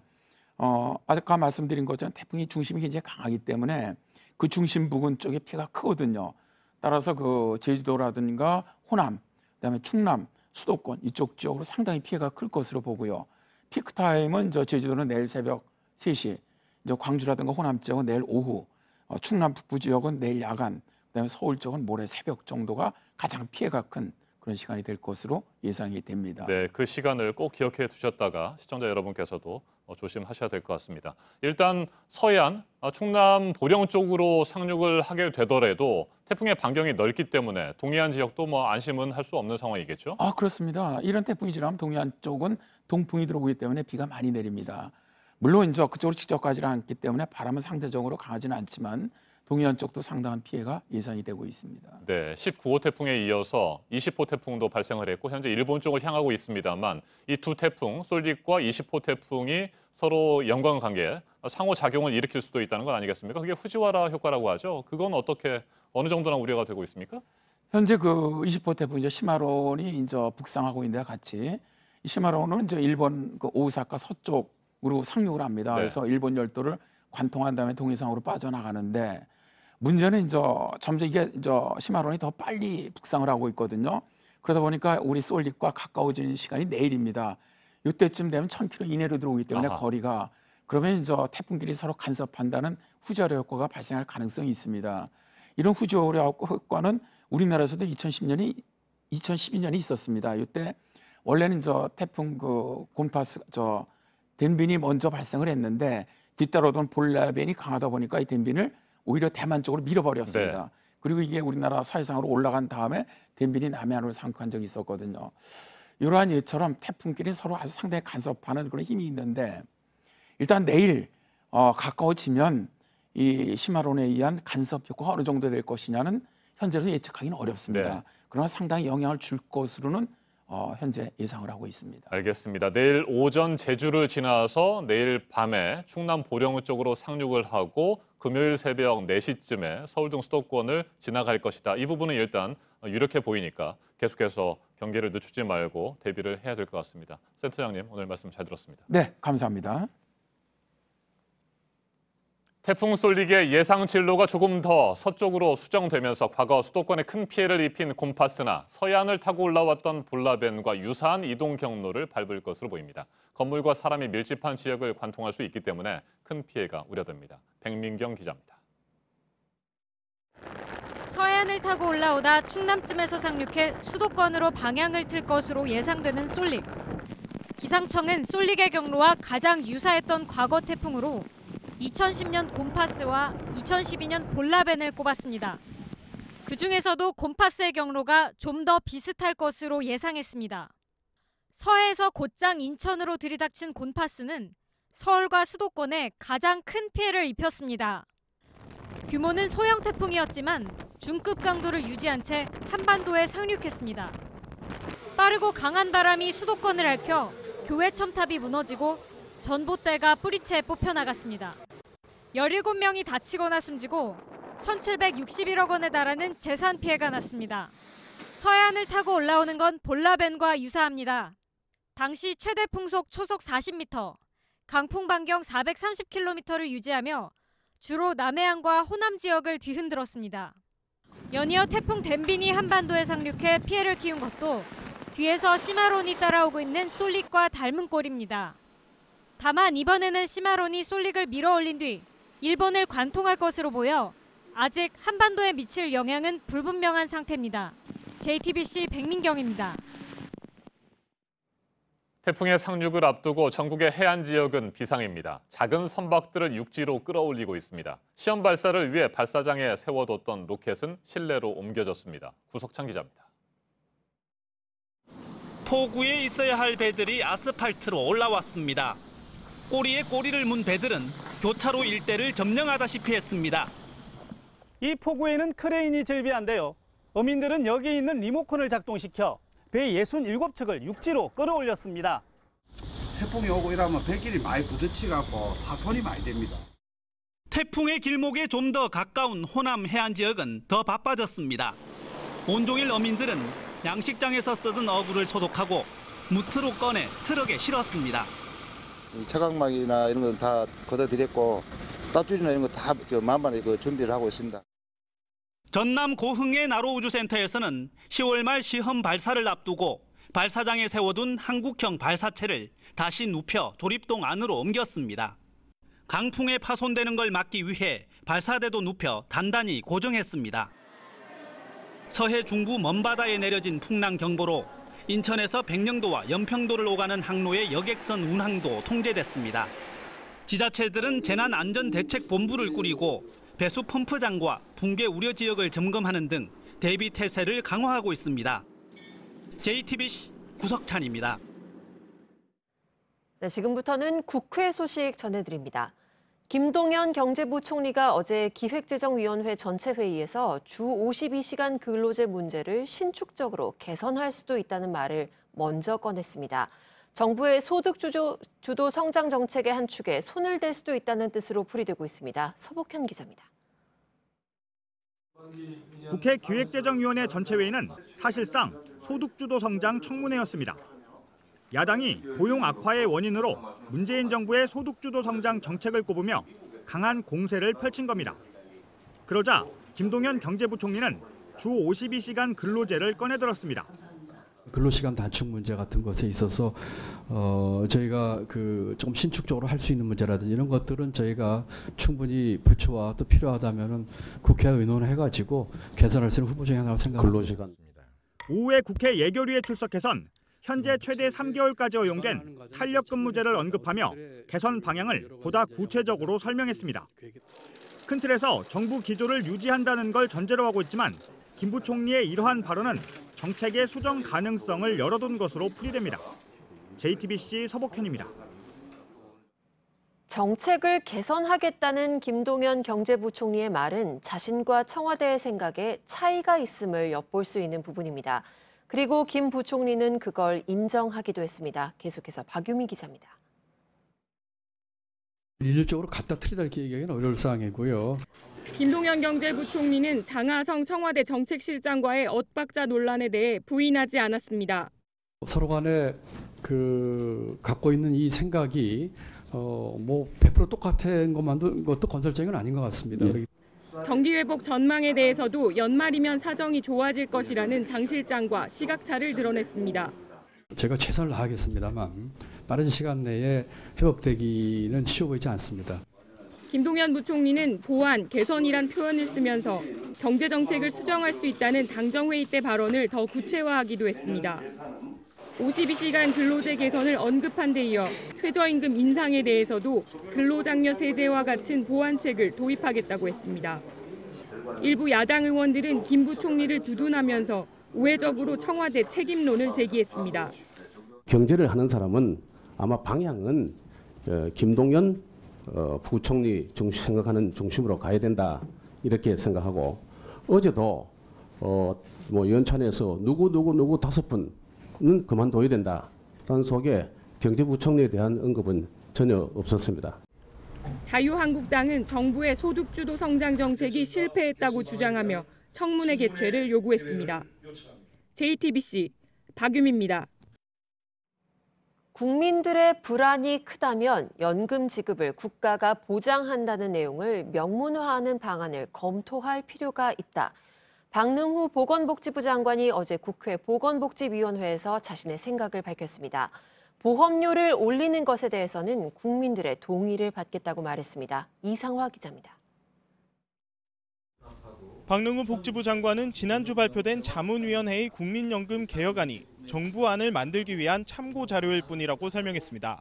아까 말씀드린 것처럼 태풍이 중심이 굉장히 강하기 때문에 그 중심 부근 쪽에 피해가 크거든요. 따라서 그 제주도라든가 호남, 그다음에 충남, 수도권 이쪽 지역으로 상당히 피해가 클 것으로 보고요. 피크 타임은 제주도는 내일 새벽 3시, 이제 광주라든가 호남 지역은 내일 오후, 충남 북부 지역은 내일 야간, 그다음에 서울 쪽은 모레 새벽 정도가 가장 피해가 큰 그런 시간이 될 것으로 예상이 됩니다. 네, 그 시간을 꼭 기억해 두셨다가 시청자 여러분께서도 조심하셔야 될 것 같습니다. 일단 서해안, 충남 보령 쪽으로 상륙을 하게 되더라도 태풍의 반경이 넓기 때문에 동해안 지역도 안심은 할 수 없는 상황이겠죠? 그렇습니다. 이런 태풍이 지나면 동해안 쪽은 동풍이 들어오기 때문에 비가 많이 내립니다. 물론 이제 그쪽으로 직접 가지는 않기 때문에 바람은 상대적으로 강하지는 않지만 동해안 쪽도 상당한 피해가 예상이 되고 있습니다. 네, 19호 태풍에 이어서 20호 태풍도 발생을 했고 현재 일본 쪽을 향하고 있습니다만 이 두 태풍, 솔딕과 20호 태풍이 서로 연관관계, 상호작용을 일으킬 수도 있다는 건 아니겠습니까? 그게 후지와라 효과라고 하죠. 그건 어느 정도나 우려가 되고 있습니까? 현재 그 20호 태풍 시마론이 이제 북상하고 있는데 같이 이 시마론은 이제 일본 그 오사카 서쪽으로 상륙을 합니다. 네. 그래서 일본 열도를 관통한 다음에 동해상으로 빠져나가는데 문제는 이제 점점 이게 시마론이 더 빨리 북상을 하고 있거든요. 그러다 보니까 우리 솔릭과 가까워지는 시간이 내일입니다. 이때쯤 되면 1000km 이내로 들어오기 때문에 거리가 그러면 이제 태풍끼리 서로 간섭한다는 후저려 효과가 발생할 가능성이 있습니다. 이런 후저려 효과는 우리나라에서도 2012년이 있었습니다. 이때 원래는 태풍 그 곤파스 덴빈이 먼저 발생을 했는데 뒤따르던 볼라벤이 강하다 보니까 이 덴빈을 오히려 대만 쪽으로 밀어버렸습니다. 네. 그리고 이게 우리나라 서해상으로 올라간 다음에 덴빈이 남해안으로 상륙한 적이 있었거든요. 이러한 예처럼 태풍끼리 서로 아주 상당히 간섭하는 그런 힘이 있는데 일단 내일 가까워지면 이 시마론에 의한 간섭 효과가 어느 정도 될 것이냐는 현재로 예측하기는 어렵습니다. 네. 그러나 상당히 영향을 줄 것으로는 현재 예상을 하고 있습니다. 알겠습니다. 내일 오전 제주를 지나서 내일 밤에 충남 보령 쪽으로 상륙을 하고 금요일 새벽 4시쯤에 서울 등 수도권을 지나갈 것이다. 이 부분은 일단 유력해 보이니까 계속해서 경계를 늦추지 말고 대비를 해야 될 것 같습니다. 센터장님 오늘 말씀 잘 들었습니다. 네, 감사합니다. 태풍 쏠릭의 예상 진로가 조금 더 서쪽으로 수정되면서 과거 수도권에 큰 피해를 입힌 곰파스나 서해안을 타고 올라왔던 볼라벤과 유사한 이동 경로를 밟을 것으로 보입니다. 건물과 사람이 밀집한 지역을 관통할 수 있기 때문에 큰 피해가 우려됩니다. 백민경 기자입니다. 서해안을 타고 올라오다 충남쯤에서 상륙해 수도권으로 방향을 틀 것으로 예상되는 쏠릭. 기상청은 쏠릭의 경로와 가장 유사했던 과거 태풍으로 2010년 곰파스와 2012년 볼라벤을 꼽았습니다. 그중에서도 곰파스의 경로가 좀 더 비슷할 것으로 예상했습니다. 서해에서 곧장 인천으로 들이닥친 곰파스는 서울과 수도권에 가장 큰 피해를 입혔습니다. 규모는 소형 태풍이었지만 중급 강도를 유지한 채 한반도에 상륙했습니다. 빠르고 강한 바람이 수도권을 핥혀 교외 첨탑이 무너지고 전봇대가 뿌리채 뽑혀나갔습니다. 17명이 다치거나 숨지고 1,761억 원에 달하는 재산 피해가 났습니다. 서해안을 타고 올라오는 건 볼라벤과 유사합니다. 당시 최대 풍속 초속 40m, 강풍 반경 430km를 유지하며 주로 남해안과 호남 지역을 뒤흔들었습니다. 연이어 태풍 댐빈이 한반도에 상륙해 피해를 키운 것도 뒤에서 시마론이 따라오고 있는 쏠릭과 닮은 꼴입니다. 다만 이번에는 시마론이 쏠릭을 밀어올린 뒤 일본을 관통할 것으로 보여 아직 한반도에 미칠 영향은 불분명한 상태입니다. JTBC 백민경입니다. 태풍의 상륙을 앞두고 전국의 해안 지역은 비상입니다. 작은 선박들을 육지로 끌어올리고 있습니다. 시험 발사를 위해 발사장에 세워뒀던 로켓은 실내로 옮겨졌습니다. 구석찬 기자입니다. 포구에 있어야 할 배들이 아스팔트로 올라왔습니다. 꼬리에 꼬리를 문 배들은 교차로 일대를 점령하다시피 했습니다. 이 포구에는 크레인이 즐비한데요. 어민들은 여기 있는 리모컨을 작동시켜 배 67척을 육지로 끌어올렸습니다. 태풍이 오고 이러면 배길이 많이 부딪혀갖고 파손이 많이 됩니다. 태풍의 길목에 좀 더 가까운 호남 해안 지역은 더 바빠졌습니다. 온종일 어민들은 양식장에서 쓰던 어구를 소독하고 무트로 꺼내 트럭에 실었습니다. 차광막이나 이런 건 다 걷어들였고 땄줄이나 이런 거 다 만반에 준비를 하고 있습니다. 전남 고흥의 나로우주센터에서는 10월 말 시험 발사를 앞두고 발사장에 세워둔 한국형 발사체를 다시 눕혀 조립동 안으로 옮겼습니다. 강풍에 파손되는 걸 막기 위해 발사대도 눕혀 단단히 고정했습니다. 서해 중부 먼바다에 내려진 풍랑경보로 인천에서 백령도와 연평도를 오가는 항로의 여객선 운항도 통제됐습니다. 지자체들은 재난안전대책본부를 꾸리고 배수 펌프장과 붕괴 우려 지역을 점검하는 등 대비 태세를 강화하고 있습니다. JTBC 구석찬입니다. 네, 지금부터는 국회 소식 전해드립니다. 김동연 경제부총리가 어제 기획재정위원회 전체 회의에서 주 52시간 근로제 문제를 신축적으로 개선할 수도 있다는 말을 먼저 꺼냈습니다. 정부의 소득 주도 성장 정책의 한 축에 손을 댈 수도 있다는 뜻으로 풀이되고 있습니다. 서복현 기자입니다. 국회 기획재정위원회 전체 회의는 사실상 소득 주도 성장 청문회였습니다. 야당이 고용 악화의 원인으로 문재인 정부의 소득 주도 성장 정책을 꼽으며 강한 공세를 펼친 겁니다. 그러자 김동연 경제부총리는 주 52시간 근로제를 꺼내들었습니다. 근로시간 단축 문제 같은 것에 있어서 저희가 좀 신축적으로 할 수 있는 문제라든지 이런 것들은 저희가 충분히 부처와 또 필요하다면은 국회에 의논을 해가지고 개선할 수 있는 후보 중에 하나라고 생각합니다. 오후에 국회 예결위에 출석해선 현재 최대 3개월까지 허용된 탄력근무제를 언급하며 개선 방향을 보다 구체적으로 설명했습니다. 큰 틀에서 정부 기조를 유지한다는 걸 전제로 하고 있지만 김 부총리의 이러한 발언은 정책의 수정 가능성을 열어둔 것으로 풀이됩니다. JTBC 서복현입니다. 정책을 개선하겠다는 김동연 경제부총리의 말은 자신과 청와대의 생각에 차이가 있음을 엿볼 수 있는 부분입니다. 그리고 김 부총리는 그걸 인정하기도 했습니다. 계속해서 박유미 기자입니다. 일률적으로 갖다 틀리다 이렇게 얘기하기는 어려울 사항이고요. 김동연 경제부총리는 장하성 청와대 정책실장과의 엇박자 논란에 대해 부인하지 않았습니다. 서로 간에 갖고 있는 이 생각이 뭐 100% 똑같은 거 만든 것도 건설적인 건 아닌 것 같습니다. 경기 회복 전망에 대해서도 연말이면 사정이 좋아질 것이라는 장 실장과 시각차를 드러냈습니다. 제가 최선을 다하겠습니다만 빠른 시간 내에 회복되기는 쉬워 보이지 않습니다. 김동연 부총리는 보완, 개선이란 표현을 쓰면서 경제정책을 수정할 수 있다는 당정회의 때 발언을 더 구체화하기도 했습니다. 52시간 근로제 개선을 언급한 데 이어 최저임금 인상에 대해서도 근로장려 세제와 같은 보완책을 도입하겠다고 했습니다. 일부 야당 의원들은 김 부총리를 두둔하면서 우회적으로 청와대 책임론을 제기했습니다. 경제를 하는 사람은 아마 방향은 김동연 부총리 생각하는 중심으로 가야 된다 이렇게 생각하고 어제도 뭐 연찬에서 누구 5분은 그만둬야 된다라는 속에 경제부총리에 대한 언급은 전혀 없었습니다. 자유한국당은 정부의 소득주도 성장 정책이 실패했다고 주장하며 청문회 개최를 요구했습니다. JTBC 박유미입니다. 국민들의 불안이 크다면 연금 지급을 국가가 보장한다는 내용을 명문화하는 방안을 검토할 필요가 있다. 박능후 보건복지부 장관이 어제 국회 보건복지위원회에서 자신의 생각을 밝혔습니다. 보험료를 올리는 것에 대해서는 국민들의 동의를 받겠다고 말했습니다. 이상화 기자입니다. 박능후 복지부 장관은 지난주 발표된 자문위원회의 국민연금 개혁안이 정부안을 만들기 위한 참고 자료일 뿐이라고 설명했습니다.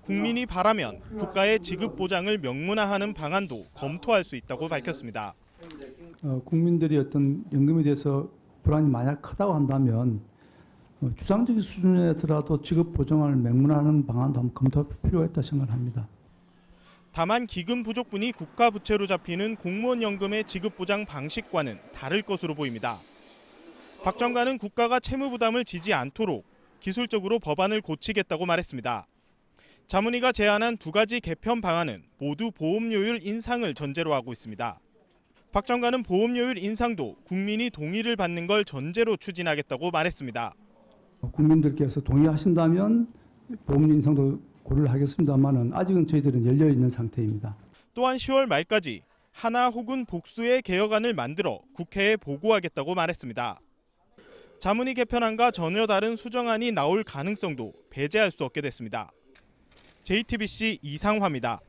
국민이 바라면 국가의 지급 보장을 명문화하는 방안도 검토할 수 있다고 밝혔습니다. 국민들이 어떤 연금에 대해서 불안이 만약 크다고 한다면 추상적인 수준에서라도 지급 보장을 명문화하는 방안도 한번 검토할 필요가 있다 생각합니다. 다만 기금 부족분이 국가 부채로 잡히는 공무원 연금의 지급 보장 방식과는 다를 것으로 보입니다. 박 장관은 국가가 채무 부담을 지지 않도록 기술적으로 법안을 고치겠다고 말했습니다. 자문위가 제안한 두 가지 개편 방안은 모두 보험료율 인상을 전제로 하고 있습니다. 박 장관은 보험료율 인상도 국민이 동의를 받는 걸 전제로 추진하겠다고 말했습니다. 국민들께서 동의하신다면 보험료 인상도 고려를 하겠습니다만은 아직은 저희들은 열려 있는 상태입니다. 또한 10월 말까지 하나 혹은 복수의 개혁안을 만들어 국회에 보고하겠다고 말했습니다. 자문위 개편안과 전혀 다른 수정안이 나올 가능성도 배제할 수 없게 됐습니다. JTBC 이상화입니다.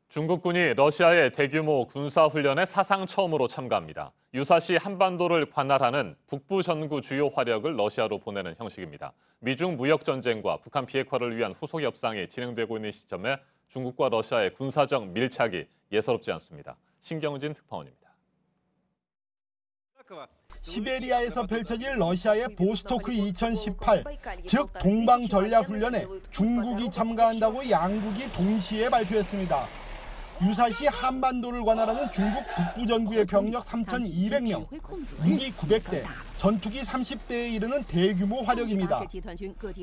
중국군이 러시아의 대규모 군사훈련에 사상 처음으로 참가합니다. 유사시 한반도를 관할하는 북부 전구 주요 화력을 러시아로 보내는 형식입니다. 미중 무역 전쟁과 북한 비핵화를 위한 후속 협상이 진행되고 있는 시점에 중국과 러시아의 군사적 밀착이 예사롭지 않습니다. 신경진 특파원입니다. 시베리아에서 펼쳐질 러시아의 보스토크 2018, 즉 동방전략훈련에 중국이 참가한다고 양국이 동시에 발표했습니다. 유사시 한반도를 관할하는 중국 북부전구의 병력 3,200명, 무기 900대, 전투기 30대에 이르는 대규모 화력입니다.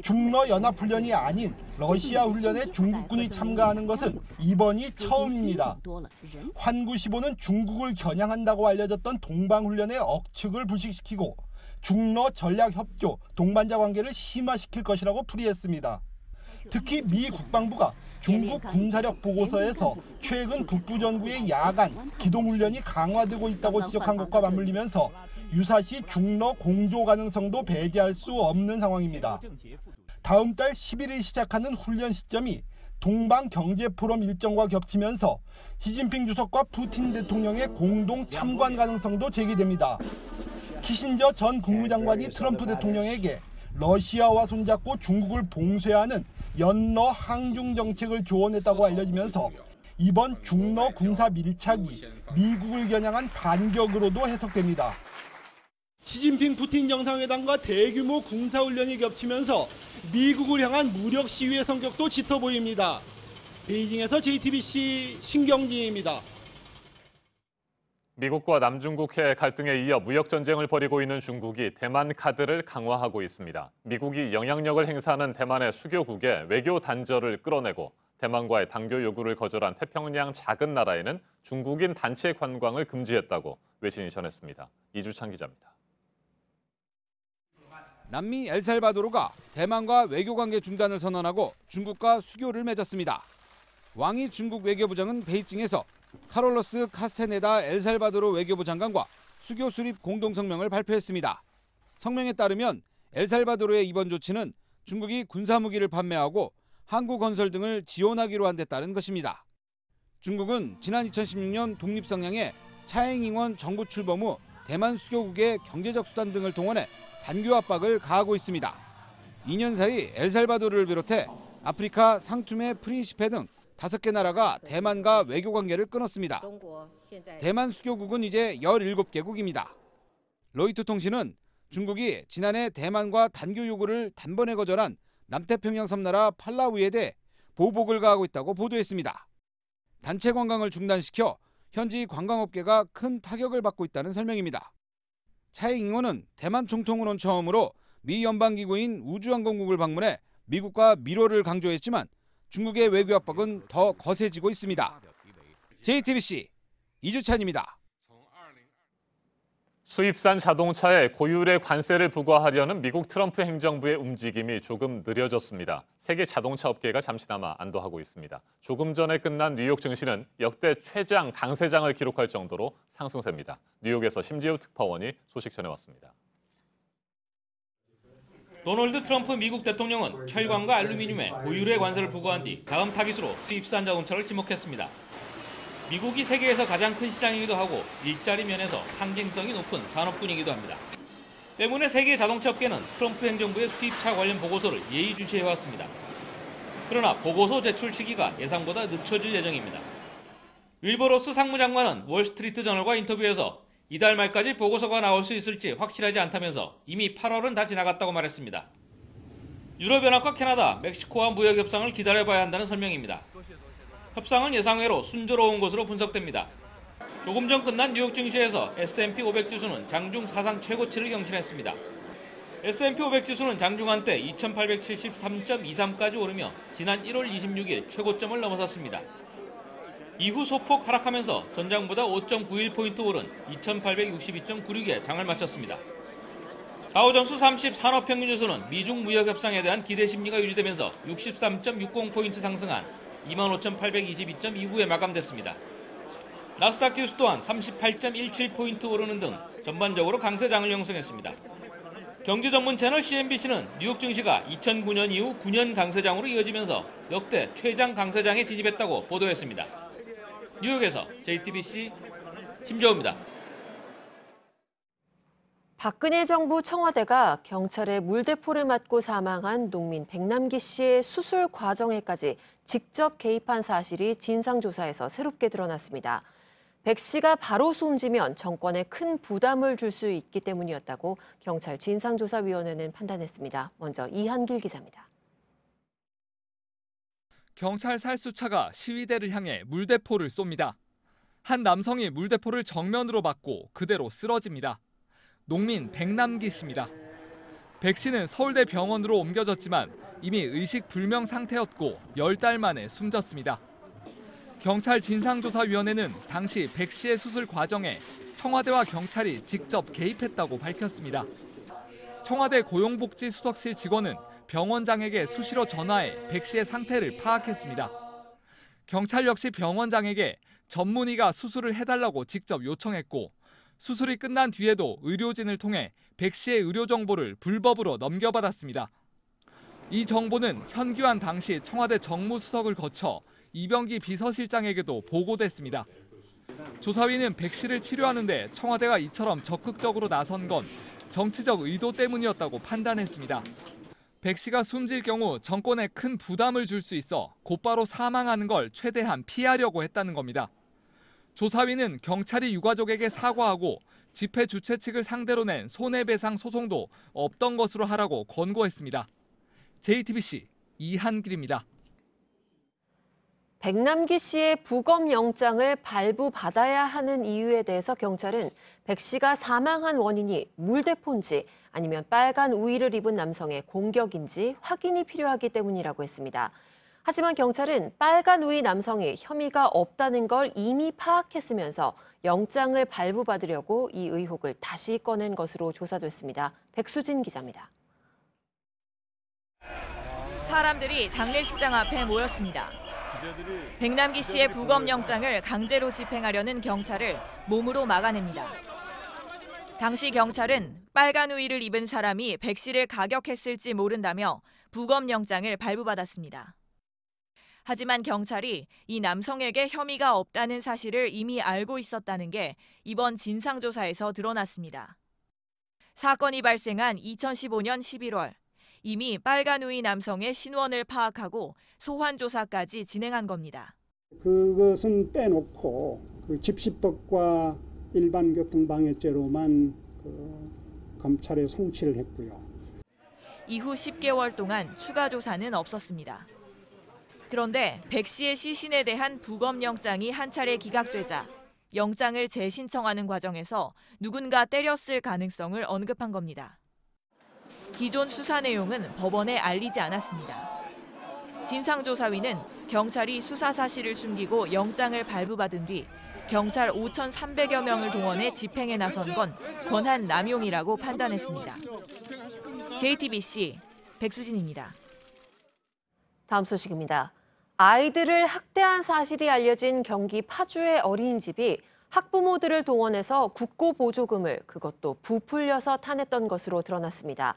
중러 연합훈련이 아닌 러시아 훈련에 중국군이 참가하는 것은 이번이 처음입니다. 환구15는 중국을 겨냥한다고 알려졌던 동방훈련의 억측을 불식시키고 중러 전략협조, 동반자 관계를 심화시킬 것이라고 풀이했습니다. 특히 미 국방부가 중국 군사력 보고서에서 최근 북부전구의 야간 기동훈련이 강화되고 있다고 지적한 것과 맞물리면서 유사시 중러 공조 가능성도 배제할 수 없는 상황입니다. 다음 달 11일 시작하는 훈련 시점이 동방경제포럼 일정과 겹치면서 시진핑 주석과 푸틴 대통령의 공동 참관 가능성도 제기됩니다. 키신저 전 국무장관이 트럼프 대통령에게 러시아와 손잡고 중국을 봉쇄하는 연러 항중 정책을 조언했다고 알려지면서 이번 중러 군사 밀착이 미국을 겨냥한 반격으로도 해석됩니다. 시진핑 푸틴 정상회담과 대규모 군사훈련이 겹치면서 미국을 향한 무력 시위의 성격도 짙어 보입니다. 베이징에서 JTBC 신경진입니다. 미국과 남중국해 갈등에 이어 무역 전쟁을 벌이고 있는 중국이 대만 카드를 강화하고 있습니다. 미국이 영향력을 행사하는 대만의 수교국에 외교 단절을 끌어내고 대만과의 당교 요구를 거절한 태평양 작은 나라에는 중국인 단체 관광을 금지했다고 외신이 전했습니다. 이주찬 기자입니다. 남미 엘살바도르가 대만과 외교관계 중단을 선언하고 중국과 수교를 맺었습니다. 왕이 중국 외교부장은 베이징에서 카롤로스 카스테네다 엘살바도르 외교부 장관과 수교 수립 공동성명을 발표했습니다. 성명에 따르면 엘살바도르의 이번 조치는 중국이 군사무기를 판매하고 항구건설 등을 지원하기로 한 데 따른 것입니다. 중국은 지난 2016년 독립성향의 차잉잉원 정부 출범 후 대만 수교국의 경제적 수단 등을 동원해 단교 압박을 가하고 있습니다. 2년 사이 엘살바도르를 비롯해 아프리카 상투메 프린시페 등 5개 나라가 대만과 외교 관계를 끊었습니다. 대만 수교국은 이제 17개국입니다. 로이터 통신은 중국이 지난해 대만과 단교 요구를 단번에 거절한 남태평양 섬나라 팔라우에 대해 보복을 가하고 있다고 보도했습니다. 단체 관광을 중단시켜 현지 관광업계가 큰 타격을 받고 있다는 설명입니다. 차잉잉원은 대만 총통으로는 처음으로 미 연방기구인 우주항공국을 방문해 미국과 밀월을 강조했지만 중국의 외교 압박은 더 거세지고 있습니다. JTBC 이주찬입니다. 수입산 자동차에 고율의 관세를 부과하려는 미국 트럼프 행정부의 움직임이 조금 느려졌습니다. 세계 자동차 업계가 잠시나마 안도하고 있습니다. 조금 전에 끝난 뉴욕 증시는 역대 최장 강세장을 기록할 정도로 상승세입니다. 뉴욕에서 심지우 특파원이 소식 전해왔습니다. 도널드 트럼프 미국 대통령은 철강과 알루미늄에 고율의 관세를 부과한 뒤 다음 타깃으로 수입산 자동차를 지목했습니다. 미국이 세계에서 가장 큰 시장이기도 하고 일자리 면에서 상징성이 높은 산업군이기도 합니다. 때문에 세계 자동차 업계는 트럼프 행정부의 수입차 관련 보고서를 예의주시해왔습니다. 그러나 보고서 제출 시기가 예상보다 늦춰질 예정입니다. 윌버로스 상무장관은 월스트리트 저널과 인터뷰에서 이달 말까지 보고서가 나올 수 있을지 확실하지 않다면서 이미 8월은 다 지나갔다고 말했습니다. 유럽연합과 캐나다, 멕시코와 무역 협상을 기다려봐야 한다는 설명입니다. 협상은 예상외로 순조로운 것으로 분석됩니다. 조금 전 끝난 뉴욕 증시에서 S&P 500 지수는 장중 사상 최고치를 경신했습니다. S&P 500 지수는 장중 한때 2873.23까지 오르며 지난 1월 26일 최고점을 넘어섰습니다. 이후 소폭 하락하면서 전장보다 5.91포인트 오른 2862.96에 장을 마쳤습니다. 다우존스 30 산업평균지수는 미중 무역 협상에 대한 기대 심리가 유지되면서 63.60포인트 상승한 25,822.29에 마감됐습니다. 나스닥 지수 또한 38.17포인트 오르는 등 전반적으로 강세장을 형성했습니다. 경제 전문 채널 CNBC는 뉴욕 증시가 2009년 이후 9년 강세장으로 이어지면서 역대 최장 강세장에 진입했다고 보도했습니다. 뉴욕에서 JTBC 심재호입니다. 박근혜 정부 청와대가 경찰의 물대포를 맞고 사망한 농민 백남기 씨의 수술 과정에까지 직접 개입한 사실이 진상조사에서 새롭게 드러났습니다. 백 씨가 바로 숨지면 정권에 큰 부담을 줄 수 있기 때문이었다고 경찰 진상조사위원회는 판단했습니다. 먼저 이한길 기자입니다. 경찰 살수차가 시위대를 향해 물대포를 쏩니다. 한 남성이 물대포를 정면으로 맞고 그대로 쓰러집니다. 농민 백남기 씨입니다. 백 씨는 서울대 병원으로 옮겨졌지만 이미 의식불명 상태였고 10달 만에 숨졌습니다. 경찰 진상조사위원회는 당시 백 씨의 수술 과정에 청와대와 경찰이 직접 개입했다고 밝혔습니다. 청와대 고용복지수석실 직원은 병원장에게 수시로 전화해 백 씨의 상태를 파악했습니다. 경찰 역시 병원장에게 전문의가 수술을 해달라고 직접 요청했고 수술이 끝난 뒤에도 의료진을 통해 백 씨의 의료 정보를 불법으로 넘겨받았습니다. 이 정보는 현규환 당시 청와대 정무수석을 거쳐 이병기 비서실장에게도 보고됐습니다. 조사위는 백 씨를 치료하는데 청와대가 이처럼 적극적으로 나선 건 정치적 의도 때문이었다고 판단했습니다. 백 씨가 숨질 경우 정권에 큰 부담을 줄 수 있어 곧바로 사망하는 걸 최대한 피하려고 했다는 겁니다. 조사위는 경찰이 유가족에게 사과하고 집회 주최 측을 상대로 낸 손해배상 소송도 없던 것으로 하라고 권고했습니다. JTBC 이한길입니다. 백남기 씨의 부검 영장을 발부받아야 하는 이유에 대해서 경찰은 백 씨가 사망한 원인이 물대포인지 아니면 빨간 우의를 입은 남성의 공격인지 확인이 필요하기 때문이라고 했습니다. 하지만 경찰은 빨간 우의 남성이 혐의가 없다는 걸 이미 파악했으면서 영장을 발부받으려고 이 의혹을 다시 꺼낸 것으로 조사됐습니다. 백수진 기자입니다. 사람들이 장례식장 앞에 모였습니다. 백남기 씨의 부검영장을 강제로 집행하려는 경찰을 몸으로 막아냅니다. 당시 경찰은 빨간 우의를 입은 사람이 백 씨를 가격했을지 모른다며 부검영장을 발부받았습니다. 하지만 경찰이 이 남성에게 혐의가 없다는 사실을 이미 알고 있었다는 게 이번 진상조사에서 드러났습니다. 사건이 발생한 2015년 11월, 이미 빨간 우의 남성의 신원을 파악하고 소환 조사까지 진행한 겁니다. 그것은 빼놓고 그 집시법과 일반 교통방해죄로만 검찰에 송치를 했고요. 이후 10개월 동안 추가 조사는 없었습니다. 그런데 백 씨의 시신에 대한 부검영장이 한 차례 기각되자 영장을 재신청하는 과정에서 누군가 때렸을 가능성을 언급한 겁니다. 기존 수사 내용은 법원에 알리지 않았습니다. 진상조사위는 경찰이 수사 사실을 숨기고 영장을 발부받은 뒤 경찰 5,300여 명을 동원해 집행에 나선 건 권한 남용이라고 판단했습니다. JTBC 백수진입니다. 다음 소식입니다. 아이들을 학대한 사실이 알려진 경기 파주의 어린이집이 학부모들을 동원해서 국고 보조금을 그것도 부풀려서 타냈던 것으로 드러났습니다.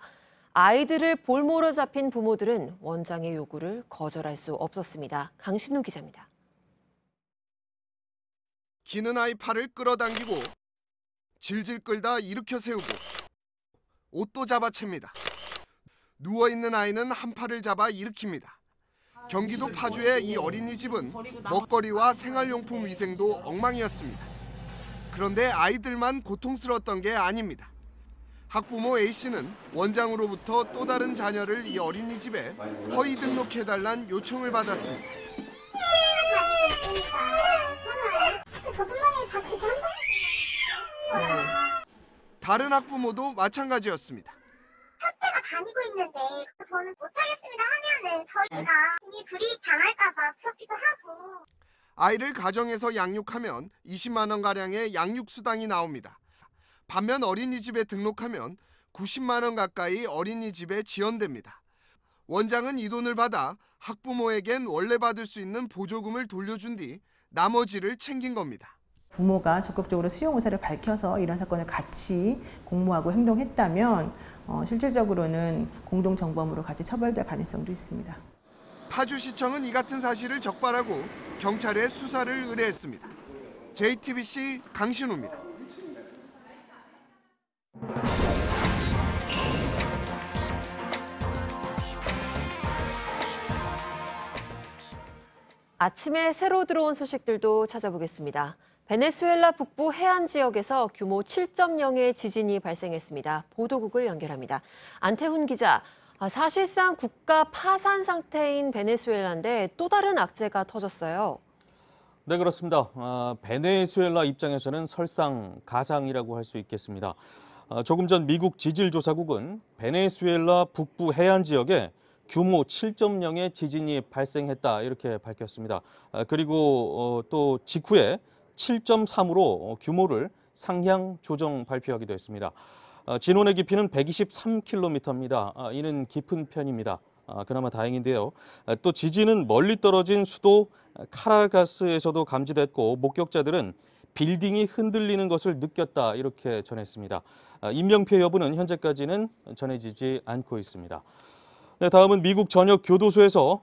아이들을 볼모로 잡힌 부모들은 원장의 요구를 거절할 수 없었습니다. 강신우 기자입니다. 기는 아이 팔을 끌어당기고 질질 끌다 일으켜 세우고 옷도 잡아챕니다. 누워있는 아이는 한 팔을 잡아 일으킵니다. 경기도 파주의 이 어린이집은 먹거리와 생활용품 위생도 엉망이었습니다. 그런데 아이들만 고통스러웠던 게 아닙니다. 학부모 A씨는 원장으로부터 또 다른 자녀를 이 어린이집에 허위 등록해달란 요청을 받았습니다. 다른 학부모도 마찬가지였습니다. 학대가 다니고 있는데 저는 못하겠습니다 하면은 저희가 이 불이익 당할까 봐 무섭기도 하고. 아이를 가정에서 양육하면 20만 원 가량의 양육수당이 나옵니다. 반면 어린이집에 등록하면 90만 원 가까이 어린이집에 지원됩니다. 원장은 이 돈을 받아 학부모에겐 원래 받을 수 있는 보조금을 돌려준 뒤 나머지를 챙긴 겁니다. 부모가 적극적으로 수용 의사를 밝혀서 이런 사건을 같이 공모하고 행동했다면 실질적으로는 공동정범으로 같이 처벌될 가능성도 있습니다. 파주시청은 이 같은 사실을 적발하고 경찰에 수사를 의뢰했습니다. JTBC 강신우입니다. 아침에 새로 들어온 소식들도 찾아보겠습니다. 베네수엘라 북부 해안 지역에서 규모 7.0의 지진이 발생했습니다. 보도국을 연결합니다. 안태훈 기자, 사실상 국가 파산 상태인 베네수엘라인데 또 다른 악재가 터졌어요. 네, 그렇습니다. 베네수엘라 입장에서는 설상가상이라고 할 수 있겠습니다. 조금 전 미국 지질조사국은 베네수엘라 북부 해안 지역에 규모 7.0의 지진이 발생했다 이렇게 밝혔습니다. 그리고 또 직후에 7.3으로 규모를 상향 조정 발표하기도 했습니다. 진원의 깊이는 123km입니다. 이는 깊은 편입니다. 그나마 다행인데요. 또 지진은 멀리 떨어진 수도 카라가스에서도 감지됐고 목격자들은 빌딩이 흔들리는 것을 느꼈다 이렇게 전했습니다. 인명피해 여부는 현재까지는 전해지지 않고 있습니다. 네, 다음은 미국 전역 교도소에서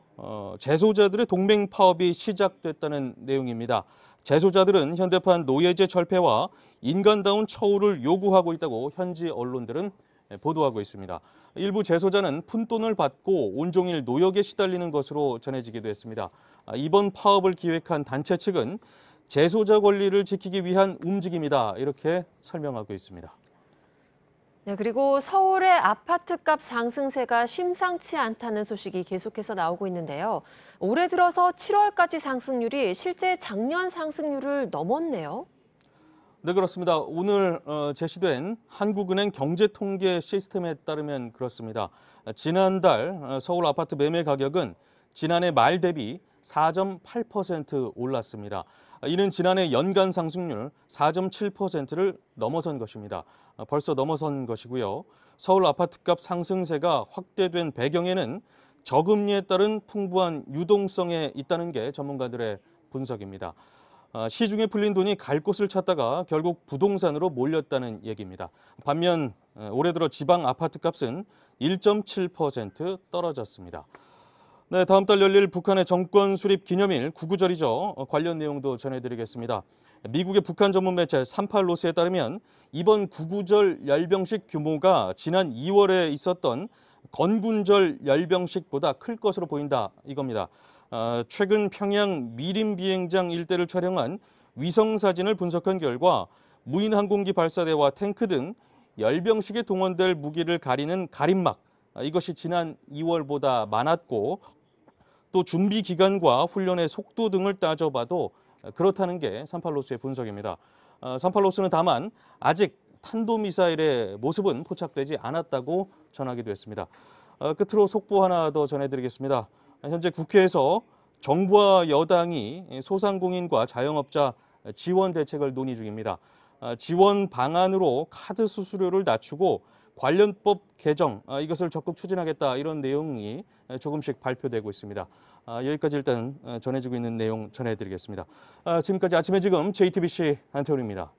재소자들의 동맹 파업이 시작됐다는 내용입니다. 재소자들은 현대판 노예제 철폐와 인간다운 처우를 요구하고 있다고 현지 언론들은 보도하고 있습니다. 일부 재소자는 푼돈을 받고 온종일 노역에 시달리는 것으로 전해지기도 했습니다. 이번 파업을 기획한 단체 측은 재소자 권리를 지키기 위한 움직임이다 이렇게 설명하고 있습니다. 네, 그리고 서울의 아파트값 상승세가 심상치 않다는 소식이 계속해서 나오고 있는데요. 올해 들어서 7월까지 상승률이 실제 작년 상승률을 넘었네요. 네, 그렇습니다. 오늘 제시된 한국은행 경제통계 시스템에 따르면 그렇습니다. 지난달 서울 아파트 매매 가격은 지난해 말 대비 4.8% 올랐습니다. 이는 지난해 연간 상승률 4.7%를 넘어선 것입니다. 벌써 넘어선 것이고요. 서울 아파트값 상승세가 확대된 배경에는 저금리에 따른 풍부한 유동성에 있다는 게 전문가들의 분석입니다. 시중에 풀린 돈이 갈 곳을 찾다가 결국 부동산으로 몰렸다는 얘기입니다. 반면 올해 들어 지방 아파트 값은 1.7% 떨어졌습니다. 네, 다음 달 열릴 북한의 정권 수립 기념일 구구절이죠. 관련 내용도 전해드리겠습니다. 미국의 북한 전문 매체 38로스에 따르면 이번 구구절 열병식 규모가 지난 2월에 있었던 건군절 열병식보다 클 것으로 보인다 이겁니다. 최근 평양 미림 비행장 일대를 촬영한 위성 사진을 분석한 결과 무인 항공기 발사대와 탱크 등 열병식에 동원될 무기를 가리는 가림막 이것이 지난 2월보다 많았고 또 준비 기간과 훈련의 속도 등을 따져봐도 그렇다는 게 38로스의 분석입니다. 38로스는 다만 아직 탄도미사일의 모습은 포착되지 않았다고 전하기도 했습니다. 끝으로 속보 하나 더 전해드리겠습니다. 현재 국회에서 정부와 여당이 소상공인과 자영업자 지원 대책을 논의 중입니다. 지원 방안으로 카드 수수료를 낮추고 관련법 개정 이것을 적극 추진하겠다 이런 내용이 조금씩 발표되고 있습니다. 여기까지 일단 전해지고 있는 내용 전해드리겠습니다. 지금까지 아침에 지금 JTBC 안태훈입니다.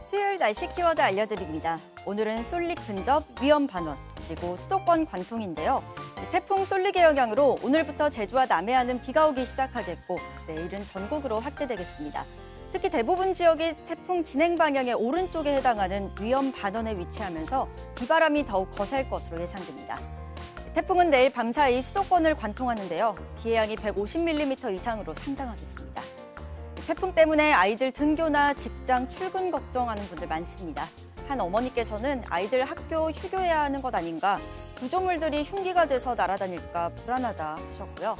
수요일 날씨 키워드 알려드립니다. 오늘은 쏠릭 근접, 위험 반원, 그리고 수도권 관통인데요. 태풍 쏠릭의 영향으로 오늘부터 제주와 남해안은 비가 오기 시작하겠고 내일은 전국으로 확대되겠습니다. 특히 대부분 지역이 태풍 진행 방향의 오른쪽에 해당하는 위험 반원에 위치하면서 비바람이 더욱 거셀 것으로 예상됩니다. 태풍은 내일 밤사이 수도권을 관통하는데요. 비의 양이 150mm 이상으로 상당하겠습니다. 태풍 때문에 아이들 등교나 직장 출근 걱정하는 분들 많습니다. 한 어머니께서는 아이들 학교 휴교해야 하는 것 아닌가, 구조물들이 흉기가 돼서 날아다닐까 불안하다 하셨고요.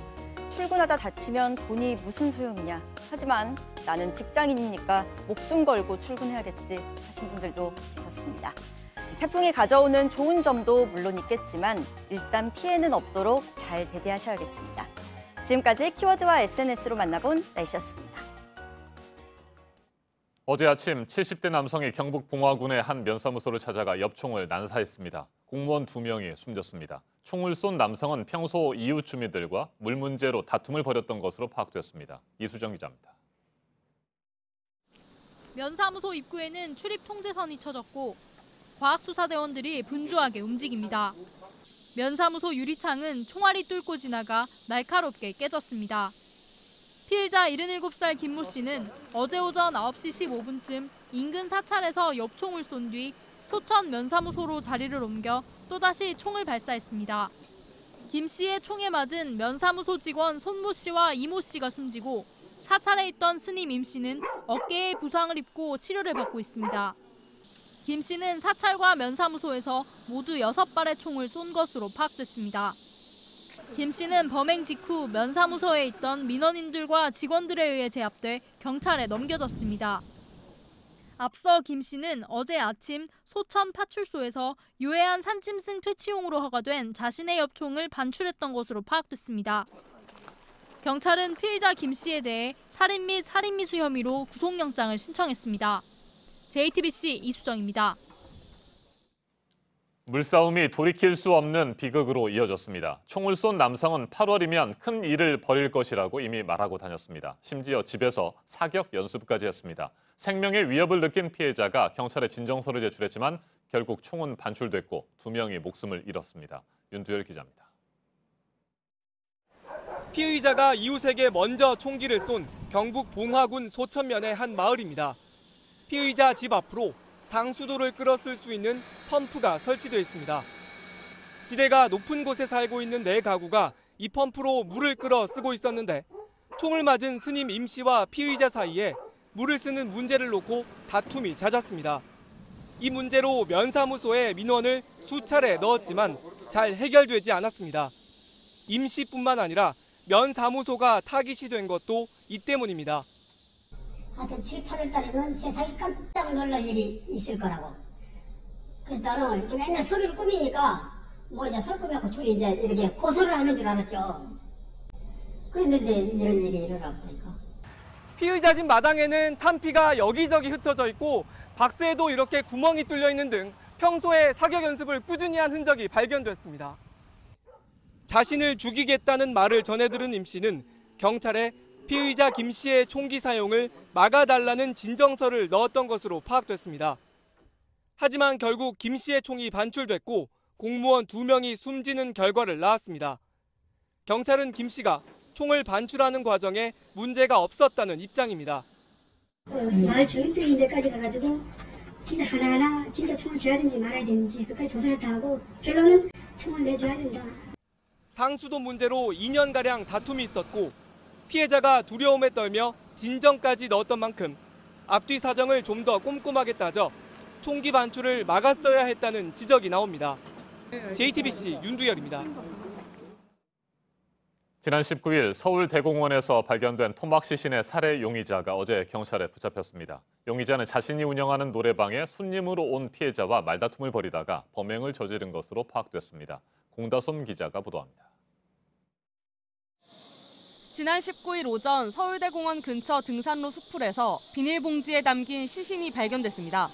출근하다 다치면 돈이 무슨 소용이냐, 하지만 나는 직장인이니까 목숨 걸고 출근해야겠지 하신 분들도 계셨습니다. 태풍이 가져오는 좋은 점도 물론 있겠지만 일단 피해는 없도록 잘 대비하셔야겠습니다. 지금까지 키워드와 SNS로 만나본 날씨였습니다. 어제 아침 70대 남성이 경북 봉화군의 한 면사무소를 찾아가 엽총을 난사했습니다. 공무원 2명이 숨졌습니다. 총을 쏜 남성은 평소 이웃 주민들과 물 문제로 다툼을 벌였던 것으로 파악됐습니다. 이수정 기자입니다. 면사무소 입구에는 출입 통제선이 쳐졌고 과학수사대원들이 분주하게 움직입니다. 면사무소 유리창은 총알이 뚫고 지나가 날카롭게 깨졌습니다. 피해자 77살 김모 씨는 어제 오전 9시 15분쯤 인근 사찰에서 엽총을 쏜 뒤 소천 면사무소로 자리를 옮겨 또다시 총을 발사했습니다. 김 씨의 총에 맞은 면사무소 직원 손모 씨와 이모 씨가 숨지고 사찰에 있던 스님 임 씨는 어깨에 부상을 입고 치료를 받고 있습니다. 김 씨는 사찰과 면사무소에서 모두 6발의 총을 쏜 것으로 파악됐습니다. 김 씨는 범행 직후 면사무소에 있던 민원인들과 직원들에 의해 제압돼 경찰에 넘겨졌습니다. 앞서 김 씨는 어제 아침 소천 파출소에서 유해한 산짐승 퇴치용으로 허가된 자신의 엽총을 반출했던 것으로 파악됐습니다. 경찰은 피의자 김 씨에 대해 살인 및 살인미수 혐의로 구속영장을 신청했습니다. JTBC 이수정입니다. 물싸움이 돌이킬 수 없는 비극으로 이어졌습니다. 총을 쏜 남성은 8월이면 큰 일을 벌일 것이라고 이미 말하고 다녔습니다. 심지어 집에서 사격 연습까지 했습니다. 생명의 위협을 느낀 피해자가 경찰에 진정서를 제출했지만 결국 총은 반출됐고 2명이 목숨을 잃었습니다. 윤두열 기자입니다. 피의자가 이웃에게 먼저 총기를 쏜 경북 봉화군 소천면의 한 마을입니다. 피의자 집 앞으로 상수도를 끌어쓸 수 있는 펌프가 설치되어 있습니다. 지대가 높은 곳에 살고 있는 4가구가 이 펌프로 물을 끌어 쓰고 있었는데 총을 맞은 스님 임 씨와 피의자 사이에 물을 쓰는 문제를 놓고 다툼이 잦았습니다. 이 문제로 면사무소에 민원을 수차례 넣었지만 잘 해결되지 않았습니다. 임 씨뿐만 아니라 면사무소가 타깃이 된 것도 이 때문입니다. 하여튼 7, 8월 달이면 세상이 깜짝 놀랄 일이 있을 거라고. 그래서 나는 이렇게 맨날 소리를 꾸미니까 뭐 이제 소리 꾸며갖고 둘이 이제 이렇게 고소를 하는 줄 알았죠. 그랬는데 이런 일이 일어나니까. 피의자 집 마당에는 탄피가 여기저기 흩어져 있고 박스에도 이렇게 구멍이 뚫려 있는 등 평소에 사격 연습을 꾸준히 한 흔적이 발견됐습니다. 자신을 죽이겠다는 말을 전해들은 임 씨는 경찰에 피의자 김 씨의 총기 사용을 막아달라는 진정서를 넣었던 것으로 파악됐습니다. 하지만 결국 김 씨의 총이 반출됐고 공무원 2명이 숨지는 결과를 낳았습니다. 경찰은 김 씨가 총을 반출하는 과정에 문제가 없었다는 입장입니다. 마을 주민들인 데까지 가가지고 진짜 하나하나 진짜 총을 줘야 되는지 말아야 되는지 끝까지 조사를 다 하고 결론은 총을 내줘야 된다. 상수도 문제로 2년가량 다툼이 있었고 피해자가 두려움에 떨며 진정까지 넣었던 만큼 앞뒤 사정을 좀 더 꼼꼼하게 따져 총기 반출을 막았어야 했다는 지적이 나옵니다. JTBC 윤두열입니다. 지난 19일 서울 대공원에서 발견된 토막 시신의 살해 용의자가 어제 경찰에 붙잡혔습니다. 용의자는 자신이 운영하는 노래방에 손님으로 온 피해자와 말다툼을 벌이다가 범행을 저지른 것으로 파악됐습니다. 공다솜 기자가 보도합니다. 지난 19일 오전 서울대공원 근처 등산로 수풀에서 비닐봉지에 담긴 시신이 발견됐습니다.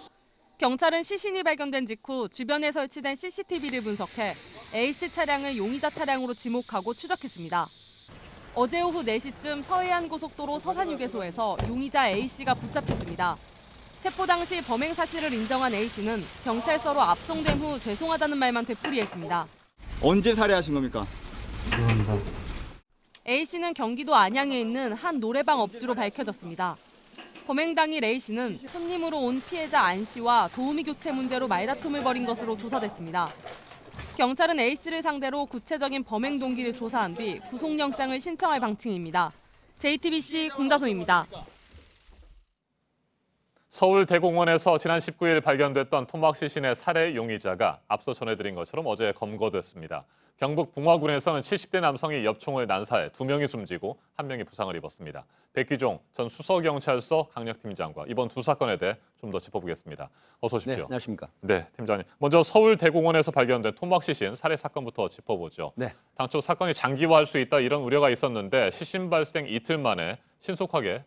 경찰은 시신이 발견된 직후 주변에 설치된 CCTV를 분석해 A씨 차량을 용의자 차량으로 지목하고 추적했습니다. 어제 오후 4시쯤 서해안고속도로 서산휴게소에서 용의자 A씨가 붙잡혔습니다. 체포 당시 범행 사실을 인정한 A씨는 경찰서로 압송된 후 죄송하다는 말만 되풀이했습니다. 언제 살해하신 겁니까? 죄송합니다. A씨는 경기도 안양에 있는 한 노래방 업주로 밝혀졌습니다. 범행 당일 A씨는 손님으로 온 피해자 안씨와 도우미 교체 문제로 말다툼을 벌인 것으로 조사됐습니다. 경찰은 A씨를 상대로 구체적인 범행 동기를 조사한 뒤 구속영장을 신청할 방침입니다. JTBC 공다솜입니다. 서울 대공원에서 지난 19일 발견됐던 토막 시신의 살해 용의자가 앞서 전해드린 것처럼 어제 검거됐습니다. 경북 봉화군에서는 70대 남성이 엽총을 난사해 2명이 숨지고 1명이 부상을 입었습니다. 백기종 전 수서경찰서 강력팀장과 이번 두 사건에 대해 좀 더 짚어보겠습니다. 어서 오십시오. 네, 안녕하십니까. 네, 팀장님. 먼저 서울 대공원에서 발견된 토막 시신 살해 사건부터 짚어보죠. 네. 당초 사건이 장기화할 수 있다 이런 우려가 있었는데 시신 발생 이틀 만에 신속하게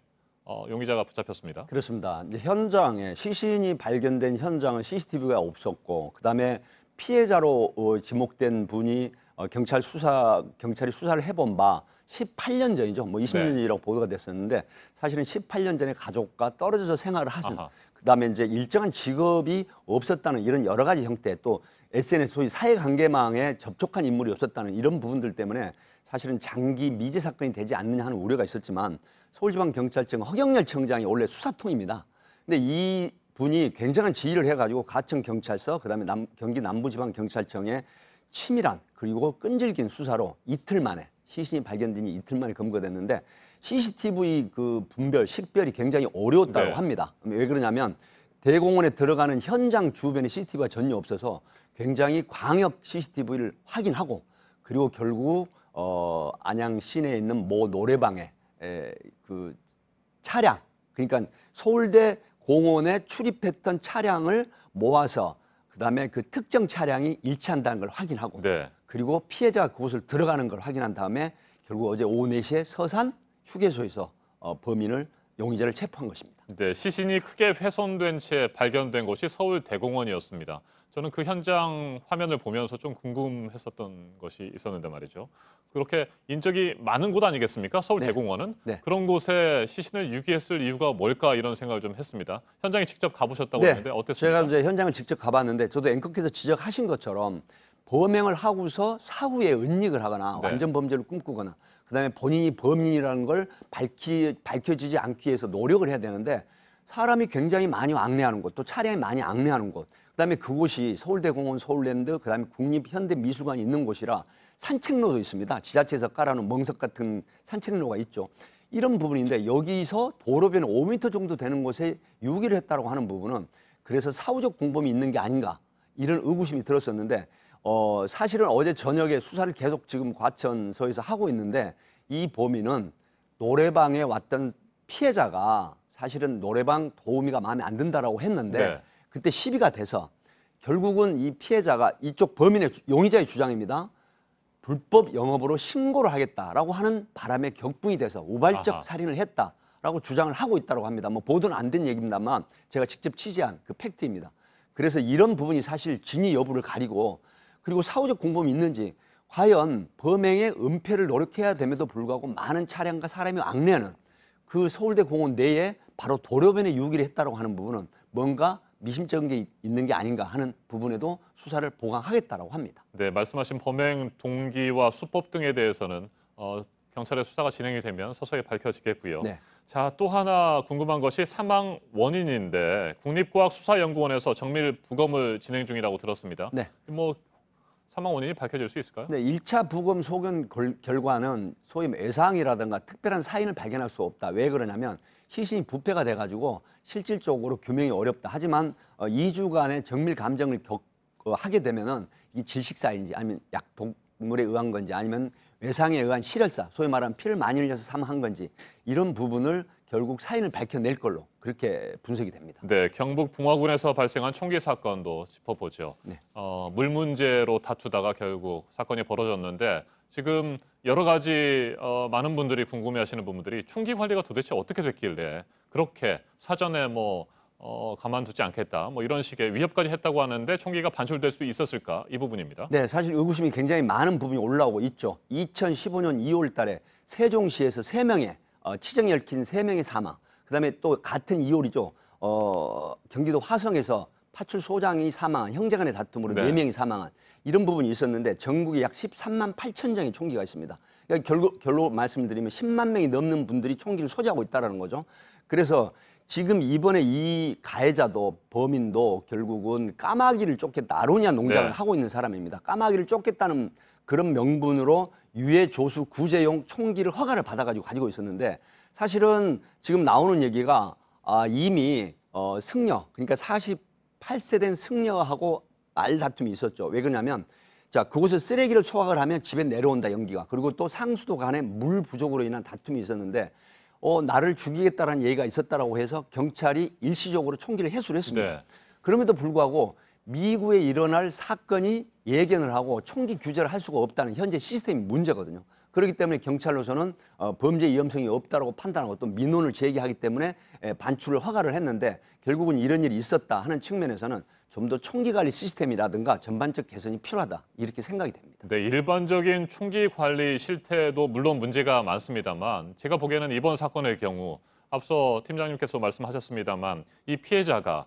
용의자가 붙잡혔습니다. 그렇습니다. 이제 현장에 시신이 발견된 현장은 CCTV가 없었고 그다음에 피해자로 지목된 분이 경찰이 수사를 해본 바 18년 전이죠. 뭐 20년이라고 보도가 됐었는데 사실은 18년 전에 가족과 떨어져서 생활을 하신 그다음에 이제 일정한 직업이 없었다는 이런 여러 가지 형태 또 SNS 소위 사회관계망에 접촉한 인물이 없었다는 이런 부분들 때문에 사실은 장기 미제 사건이 되지 않느냐 하는 우려가 있었지만 서울지방경찰청 허경열 청장이 원래 수사통입니다. 근데 이 분이 굉장한 지휘를 해가지고 가천경찰서 그다음에 경기 남부지방경찰청의 치밀한 그리고 끈질긴 수사로 이틀 만에 시신이 발견되니 이틀 만에 검거됐는데 CCTV 그 분별, 식별이 굉장히 어려웠다고 합니다. 왜 그러냐면 대공원에 들어가는 현장 주변에 CCTV가 전혀 없어서 굉장히 광역 CCTV를 확인하고 그리고 결국 안양 시내에 있는 모 노래방에 그 차량 그러니까 서울대 공원에 출입했던 차량을 모아서 그다음에 그 특정 차량이 일치한다는 걸 확인하고 그리고 피해자가 그곳을 들어가는 걸 확인한 다음에 결국 어제 오후 4시에 서산 휴게소에서 범인을 용의자를 체포한 것입니다. 네, 시신이 크게 훼손된 채 발견된 곳이 서울 대공원이었습니다. 저는 그 현장 화면을 보면서 좀 궁금했었던 것이 있었는데 말이죠. 그렇게 인적이 많은 곳 아니겠습니까? 서울 대공원은? 그런 곳에 시신을 유기했을 이유가 뭘까 이런 생각을 좀 했습니다. 현장에 직접 가보셨다고 했는데 어땠습니까? 제가 이제 현장을 직접 가봤는데 저도 앵커께서 지적하신 것처럼 범행을 하고서 사후에 은닉을 하거나 완전 범죄를 꿈꾸거나 그다음에 본인이 범인이라는 걸 밝혀지지 않기 위해서 노력을 해야 되는데 사람이 굉장히 많이 왕래하는 곳, 또 차량이 많이 왕래하는 곳, 그다음에 그곳이 서울대공원, 서울랜드, 그다음에 국립현대미술관이 있는 곳이라 산책로도 있습니다. 지자체에서 깔아놓은 멍석 같은 산책로가 있죠. 이런 부분인데 여기서 도로변 5m 정도 되는 곳에 유기를 했다고 하는 부분은 그래서 사후적 공범이 있는 게 아닌가 이런 의구심이 들었었는데 사실은 어제 저녁에 수사를 계속 지금 과천서에서 하고 있는데 이 범인은 노래방에 왔던 피해자가 사실은 노래방 도우미가 마음에 안 든다라고 했는데 그때 시비가 돼서 결국은 이 피해자가 이쪽 범인의 용의자의 주장입니다. 불법 영업으로 신고를 하겠다라고 하는 바람에 격분이 돼서 우발적 살인을 했다라고 주장을 하고 있다고 합니다. 뭐 보도는 안 된 얘기입니다만 제가 직접 취재한 그 팩트입니다. 그래서 이런 부분이 사실 진위 여부를 가리고 그리고 사후적 공범이 있는지 과연 범행의 은폐를 노력해야 됨에도 불구하고 많은 차량과 사람이 왕래하는 그 서울대 공원 내에 바로 도로변에 유기를 했다고 하는 부분은 뭔가 미심쩍은 게 있는 게 아닌가 하는 부분에도 수사를 보강하겠다고 합니다. 네, 말씀하신 범행 동기와 수법 등에 대해서는 경찰의 수사가 진행이 되면 서서히 밝혀지겠고요. 네. 자, 또 하나 궁금한 것이 사망 원인인데 국립과학수사연구원에서 정밀 부검을 진행 중이라고 들었습니다. 네. 뭐 사망 원인이 밝혀질 수 있을까요? 네, 1차 부검 소견 결과는 소위 외상이라든가 특별한 사인을 발견할 수 없다. 왜 그러냐면 시신이 부패가 돼가지고 실질적으로 규명이 어렵다. 하지만 2주간의 정밀 감정을 하게 되면은 이 질식사인지 아니면 약독물에 의한 건지 아니면 외상에 의한 실혈사, 소위 말하는 피를 많이 흘려서 사망한 건지 이런 부분을 결국 사인을 밝혀낼 걸로 그렇게 분석이 됩니다. 네, 경북 봉화군에서 발생한 총기 사건도 짚어보죠. 네. 물 문제로 다투다가 결국 사건이 벌어졌는데 지금 여러 가지 많은 분들이 궁금해하시는 부분들이 총기 관리가 도대체 어떻게 됐길래 그렇게 사전에 가만두지 않겠다 이런 식의 위협까지 했다고 하는데 총기가 반출될 수 있었을까 이 부분입니다. 네, 사실 의구심이 굉장히 많은 부분이 올라오고 있죠. 2015년 2월 달에 세종시에서 3명의 치정이 얽힌 3명의 사망, 그다음에 또 같은 2월이죠. 경기도 화성에서 파출소장이 사망한 형제간의 다툼으로 네. 4명이 사망한 이런 부분이 있었는데 전국에 약 13만 8천 장의 총기가 있습니다. 그러니까 결론 말씀드리면 10만 명이 넘는 분들이 총기를 소지하고 있다는 거죠. 그래서 지금 이번에 이 가해자도 범인도 결국은 까마귀를 쫓겠다. 아로니아 농장을 네. 하고 있는 사람입니다. 까마귀를 쫓겠다는 그런 명분으로 유해 조수 구제용 총기를 허가를 받아가지고 가지고 있었는데 사실은 지금 나오는 얘기가 이미 승려 그러니까 48세 된 승려하고 말 다툼이 있었죠. 왜 그러냐면 자 그곳에 쓰레기를 소각을 하면 집에 내려온다 연기가 그리고 또 상수도 간에 물 부족으로 인한 다툼이 있었는데 나를 죽이겠다라는 얘기가 있었다라고 해서 경찰이 일시적으로 총기를 해수를 했습니다. 네. 그럼에도 불구하고 미국에 일어날 사건이 예견을 하고 총기 규제를 할 수가 없다는 현재 시스템이 문제거든요. 그렇기 때문에 경찰로서는 범죄 위험성이 없다라고 판단하고 또 민원을 제기하기 때문에 반출을 허가를 했는데 결국은 이런 일이 있었다 하는 측면에서는 좀 더 총기 관리 시스템이라든가 전반적 개선이 필요하다 이렇게 생각이 됩니다. 네, 일반적인 총기 관리 실태도 물론 문제가 많습니다만 제가 보기에는 이번 사건의 경우 앞서 팀장님께서 말씀하셨습니다만 이 피해자가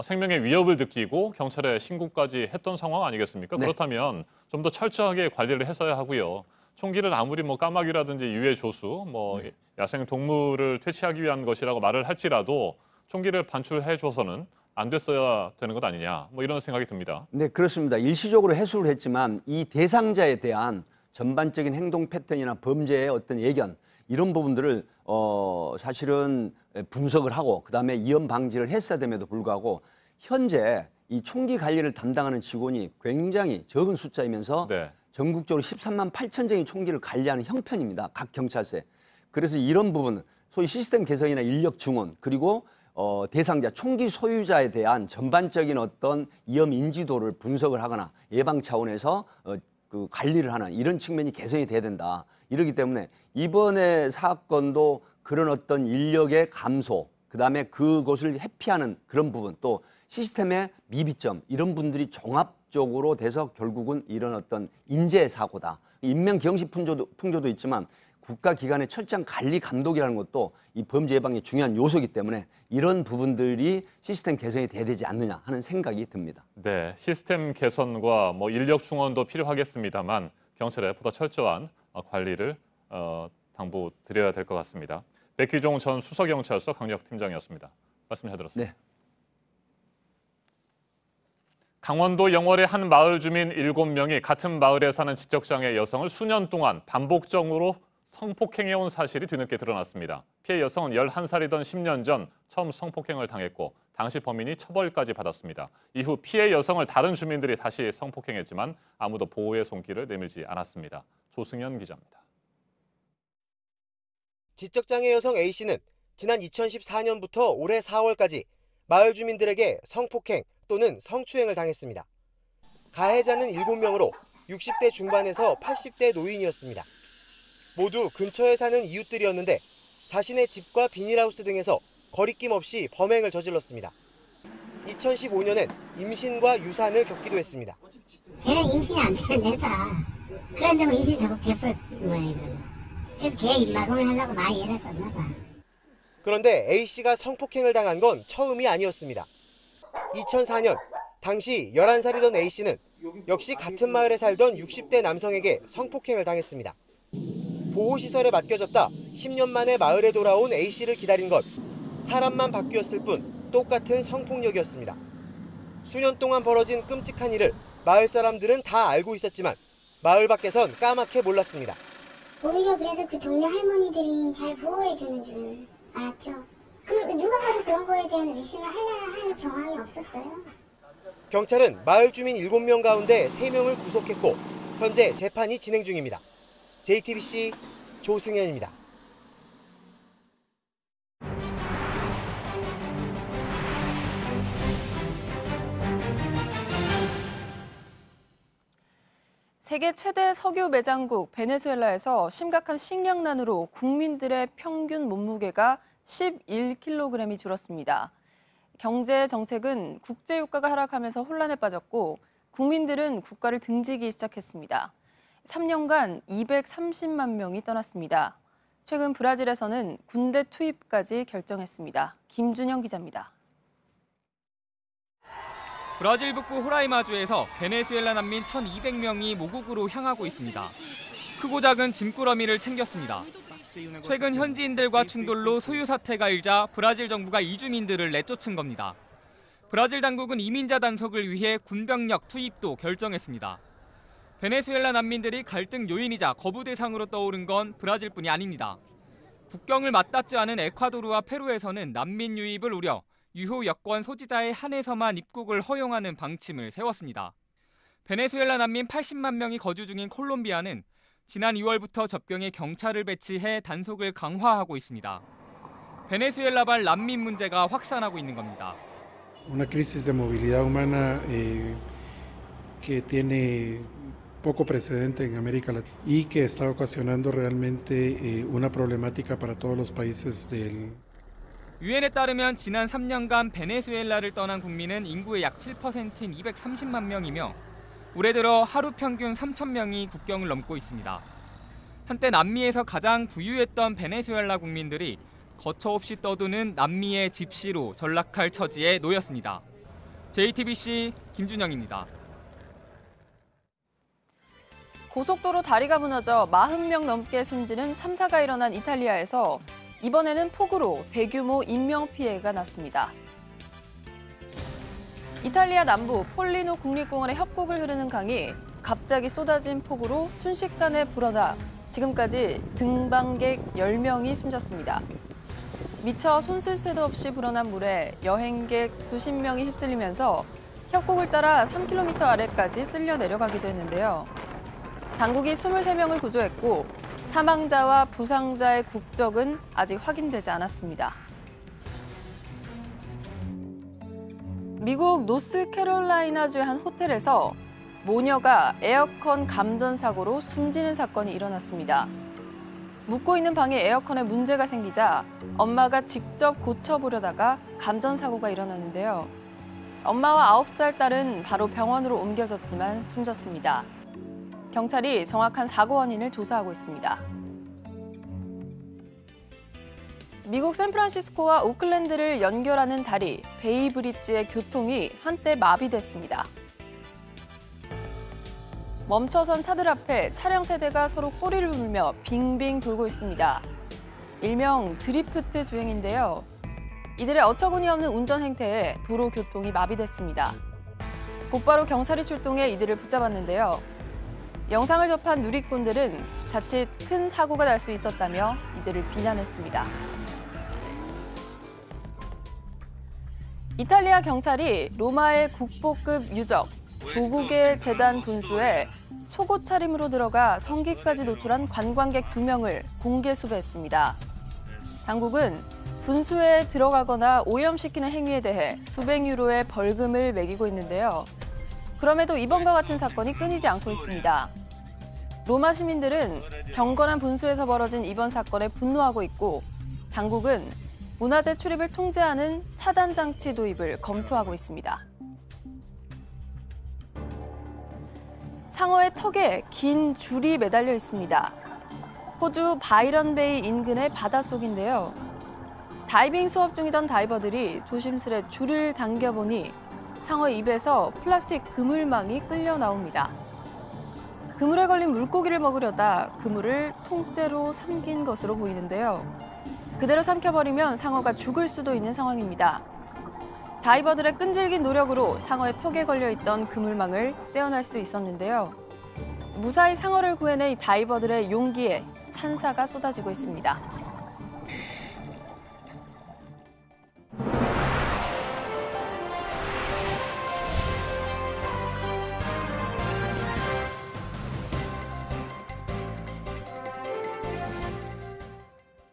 생명의 위협을 느끼고 경찰에 신고까지 했던 상황 아니겠습니까? 네. 그렇다면 좀 더 철저하게 관리를 했어야 하고요. 총기를 아무리 까마귀라든지 유해 조수, 야생 동물을 퇴치하기 위한 것이라고 말을 할지라도 총기를 반출해줘서는 안 됐어야 되는 것 아니냐, 이런 생각이 듭니다. 네, 그렇습니다. 일시적으로 해수를 했지만 이 대상자에 대한 전반적인 행동 패턴이나 범죄의 어떤 예견 이런 부분들을 사실은 분석을 하고 그다음에 위험 방지를 했어야 됨에도 불구하고 현재 이 총기 관리를 담당하는 직원이 굉장히 적은 숫자이면서 네. 전국적으로 13만 8천 정의 총기를 관리하는 형편입니다. 각 경찰서에. 그래서 이런 부분, 소위 시스템 개선이나 인력 증원 그리고 대상자, 총기 소유자에 대한 전반적인 어떤 위험 인지도를 분석을 하거나 예방 차원에서 그 관리를 하는 이런 측면이 개선이 돼야 된다. 이러기 때문에 이번에 사건도 그런 어떤 인력의 감소, 그다음에 그것을 회피하는 그런 부분, 또 시스템의 미비점 이런 분들이 종합적으로 돼서 결국은 이런 어떤 인재 사고다. 인명 경시 풍조도 있지만 국가기관의 철저한 관리 감독이라는 것도 이 범죄 예방의 중요한 요소이기 때문에 이런 부분들이 시스템 개선이 돼야 되지 않느냐 하는 생각이 듭니다. 네, 시스템 개선과 인력 충원도 필요하겠습니다만 경찰에 보다 철저한 관리를 당부드려야 될 것 같습니다. 백기종 전 수서경찰서 강력팀장이었습니다. 말씀 잘 들었습니다. 네. 강원도 영월의 한 마을 주민 7명이 같은 마을에 사는 지적장애 여성을 수년 동안 반복적으로 성폭행해온 사실이 뒤늦게 드러났습니다. 피해 여성은 11살이던 10년 전 처음 성폭행을 당했고 당시 범인이 처벌까지 받았습니다. 이후 피해 여성을 다른 주민들이 다시 성폭행했지만 아무도 보호의 손길을 내밀지 않았습니다. 조승현 기자입니다. 지적장애 여성 A씨는 지난 2014년부터 올해 4월까지 마을 주민들에게 성폭행 또는 성추행을 당했습니다. 가해자는 7명으로 60대 중반에서 80대 노인이었습니다. 모두 근처에 사는 이웃들이었는데 자신의 집과 비닐하우스 등에서 거리낌 없이 범행을 저질렀습니다. 2015년엔 임신과 유산을 겪기도 했습니다. 걔는 임신이 안 되는 애다. 그런다고 임신 사고 됐을 모양이더라고. 그래서 걔 입막음을 하려고 많이 애를 썼나 봐. 그런데 A씨가 성폭행을 당한 건 처음이 아니었습니다. 2004년 당시 11살이던 A씨는 역시 같은 마을에 살던 60대 남성에게 성폭행을 당했습니다. 보호시설에 맡겨졌다 10년 만에 마을에 돌아온 A씨를 기다린 것, 사람만 바뀌었을 뿐 똑같은 성폭력이었습니다. 수년 동안 벌어진 끔찍한 일을 마을 사람들은 다 알고 있었지만 마을 밖에선 까맣게 몰랐습니다. 오히려 그래서 그 동네 할머니들이 잘 보호해주는 줄 알았죠. 누가 봐도 그런 거에 대한 의심을 하는 정황이 없었어요. 경찰은 마을 주민 7명 가운데 3명을 구속했고 현재 재판이 진행 중입니다. JTBC 조승현입니다. 세계 최대 석유 매장국 베네수엘라에서 심각한 식량난으로 국민들의 평균 몸무게가 11kg이 줄었습니다. 경제 정책은 국제 유가가 하락하면서 혼란에 빠졌고 국민들은 국가를 등지기 시작했습니다. 3년간 230만 명이 떠났습니다. 최근 브라질에서는 군대 투입까지 결정했습니다. 김준영 기자입니다. 브라질 북부 호라이마주에서 베네수엘라 난민 1,200명이 모국으로 향하고 있습니다. 크고 작은 짐꾸러미를 챙겼습니다. 최근 현지인들과 충돌로 소유 사태가 일자 브라질 정부가 이주민들을 내쫓은 겁니다. 브라질 당국은 이민자 단속을 위해 군병력 투입도 결정했습니다. 베네수엘라 난민들이 갈등 요인이자 거부 대상으로 떠오른 건 브라질뿐이 아닙니다. 국경을 맞닿지 않은 에콰도르와 페루에서는 난민 유입을 우려 유효 여권 소지자에 한해서만 입국을 허용하는 방침을 세웠습니다. 베네수엘라 난민 80만 명이 거주 중인 콜롬비아는 지난 2월부터 접경에 경찰을 배치해 단속을 강화하고 있습니다. 베네수엘라발 난민 문제가 확산하고 있는 겁니다. Una crisis de movilidad humana que tiene poco precedente en América Latina y que está ocasionando realmente una problemática para todos los países del. 유엔에 따르면 지난 3년간 베네수엘라를 떠난 국민은 인구의 약 7%인 230만 명이며 올해 들어 하루 평균 3,000명이 국경을 넘고 있습니다. 한때 남미에서 가장 부유했던 베네수엘라 국민들이 거처 없이 떠도는 남미의 집시로 전락할 처지에 놓였습니다. JTBC 김준영입니다. 고속도로 다리가 무너져 40명 넘게 숨지는 참사가 일어난 이탈리아에서 이번에는 폭우로 대규모 인명피해가 났습니다. 이탈리아 남부 폴리노 국립공원의 협곡을 흐르는 강이 갑자기 쏟아진 폭우로 순식간에 불어나 지금까지 등반객 10명이 숨졌습니다. 미처 손쓸 새도 없이 불어난 물에 여행객 수십 명이 휩쓸리면서 협곡을 따라 3km 아래까지 쓸려 내려가기도 했는데요. 당국이 23명을 구조했고 사망자와 부상자의 국적은 아직 확인되지 않았습니다. 미국 노스캐롤라이나주의 한 호텔에서 모녀가 에어컨 감전 사고로 숨지는 사건이 일어났습니다. 묵고 있는 방에 에어컨에 문제가 생기자 엄마가 직접 고쳐보려다가 감전 사고가 일어났는데요. 엄마와 9살 딸은 바로 병원으로 옮겨졌지만 숨졌습니다. 경찰이 정확한 사고 원인을 조사하고 있습니다. 미국 샌프란시스코와 오클랜드를 연결하는 다리 베이브리지의 교통이 한때 마비됐습니다. 멈춰선 차들 앞에 차량 세대가 서로 꼬리를 물며 빙빙 돌고 있습니다. 일명 드리프트 주행인데요. 이들의 어처구니 없는 운전 행태에 도로 교통이 마비됐습니다. 곧바로 경찰이 출동해 이들을 붙잡았는데요. 영상을 접한 누리꾼들은 자칫 큰 사고가 날 수 있었다며 이들을 비난했습니다. 이탈리아 경찰이 로마의 국보급 유적 조국의 재단 분수에 속옷 차림으로 들어가 성기까지 노출한 관광객 2명을 공개 수배했습니다. 당국은 분수에 들어가거나 오염시키는 행위에 대해 수백 유로의 벌금을 매기고 있는데요. 그럼에도 이번과 같은 사건이 끊이지 않고 있습니다. 로마 시민들은 경건한 분수에서 벌어진 이번 사건에 분노하고 있고 당국은 문화재 출입을 통제하는 차단 장치 도입을 검토하고 있습니다. 상어의 턱에 긴 줄이 매달려 있습니다. 호주 바이런베이 인근의 바닷속인데요. 다이빙 수업 중이던 다이버들이 조심스레 줄을 당겨보니 상어 입에서 플라스틱 그물망이 끌려 나옵니다. 그물에 걸린 물고기를 먹으려다 그물을 통째로 삼킨 것으로 보이는데요. 그대로 삼켜버리면 상어가 죽을 수도 있는 상황입니다. 다이버들의 끈질긴 노력으로 상어의 턱에 걸려있던 그물망을 떼어낼 수 있었는데요. 무사히 상어를 구해낸 다이버들의 용기에 찬사가 쏟아지고 있습니다.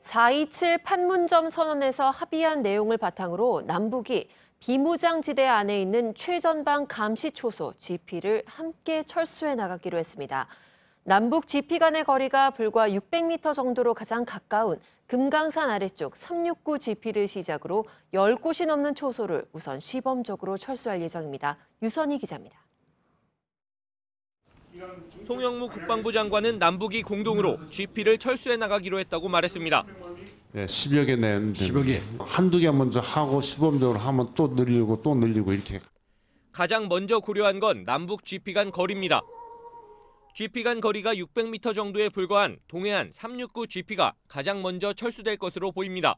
(4.27) 판문점 선언에서 합의한 내용을 바탕으로 남북이 비무장지대 안에 있는 최전방 감시초소 GP를 함께 철수해 나가기로 했습니다. 남북 GP 간의 거리가 불과 600m 정도로 가장 가까운 금강산 아래쪽 369 GP를 시작으로 10곳이 넘는 초소를 우선 시범적으로 철수할 예정입니다. 유선희 기자입니다. 송영무 국방부 장관은 남북이 공동으로 GP를 철수해 나가기로 했다고 말했습니다. 네, 10여 개 내는데 10여 개. 한두 개 먼저 하고 시범적으로 하면 또 늘리고 이렇게. 가장 먼저 고려한 건 남북 GP 간 거리입니다. GP 간 거리가 600m 정도에 불과한 동해안 369 GP가 가장 먼저 철수될 것으로 보입니다.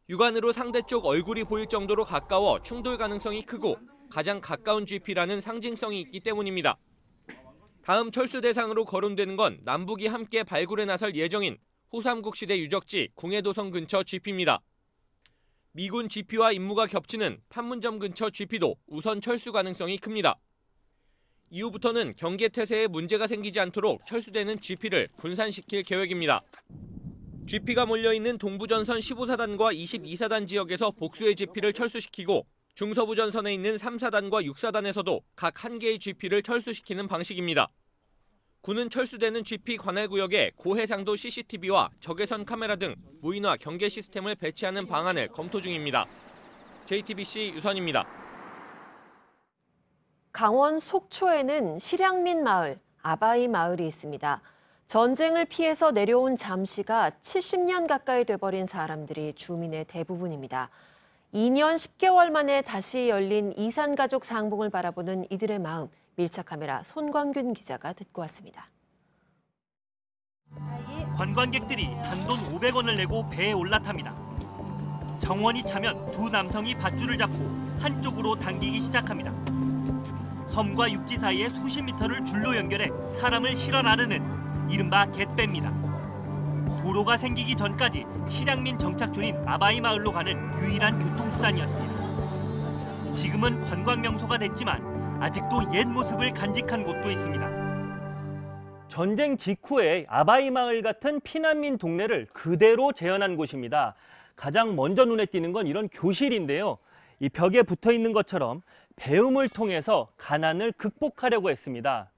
육안으로 상대쪽 얼굴이 보일 정도로 가까워 충돌 가능성이 크고 가장 가까운 GP라는 상징성이 있기 때문입니다. 다음 철수 대상으로 거론되는 건 남북이 함께 발굴에 나설 예정인 후3국 시대 유적지 궁예도성 근처 GP입니다. 미군 GP와 임무가 겹치는 판문점 근처 GP도 우선 철수 가능성이 큽니다. 이후부터는 경계태세에 문제가 생기지 않도록 철수되는 GP를 분산시킬 계획입니다. GP가 몰려있는 동부전선 15사단과 22사단 지역에서 복수의 GP를 철수시키고 중서부전선에 있는 3사단과 6사단에서도 각 1개의 GP를 철수시키는 방식입니다. 군은 철수되는 GP 관할 구역에 고해상도 CCTV와 적외선 카메라 등 무인화 경계 시스템을 배치하는 방안을 검토 중입니다. JTBC 유선입니다. 강원 속초에는 실향민 마을, 아바이 마을이 있습니다. 전쟁을 피해서 내려온 잠시가 70년 가까이 돼버린 사람들이 주민의 대부분입니다. 2년 10개월 만에 다시 열린 이산가족 상봉을 바라보는 이들의 마음, 밀착 카메라 손광균 기자가 듣고 왔습니다. 관광객들이 단돈 500원을 내고 배에 올라탑니다. 정원이 차면 두 남성이 밧줄을 잡고 한쪽으로 당기기 시작합니다. 섬과 육지 사이에 수십 미터를 줄로 연결해 사람을 실어 나르는 이른바 갯배입니다. 도로가 생기기 전까지 실향민 정착촌인 아바이 마을로 가는 유일한 교통수단이었습니다. 지금은 관광명소가 됐지만 아직도 옛 모습을 간직한 곳도 있습니다. 전쟁 직후에 아바이 마을 같은 피난민 동네를 그대로 재현한 곳입니다. 가장 먼저 눈에 띄는 건 이런 교실인데요. 이 벽에 붙어 있는 것처럼 배움을 통해서 가난을 극복하려고 했습니다.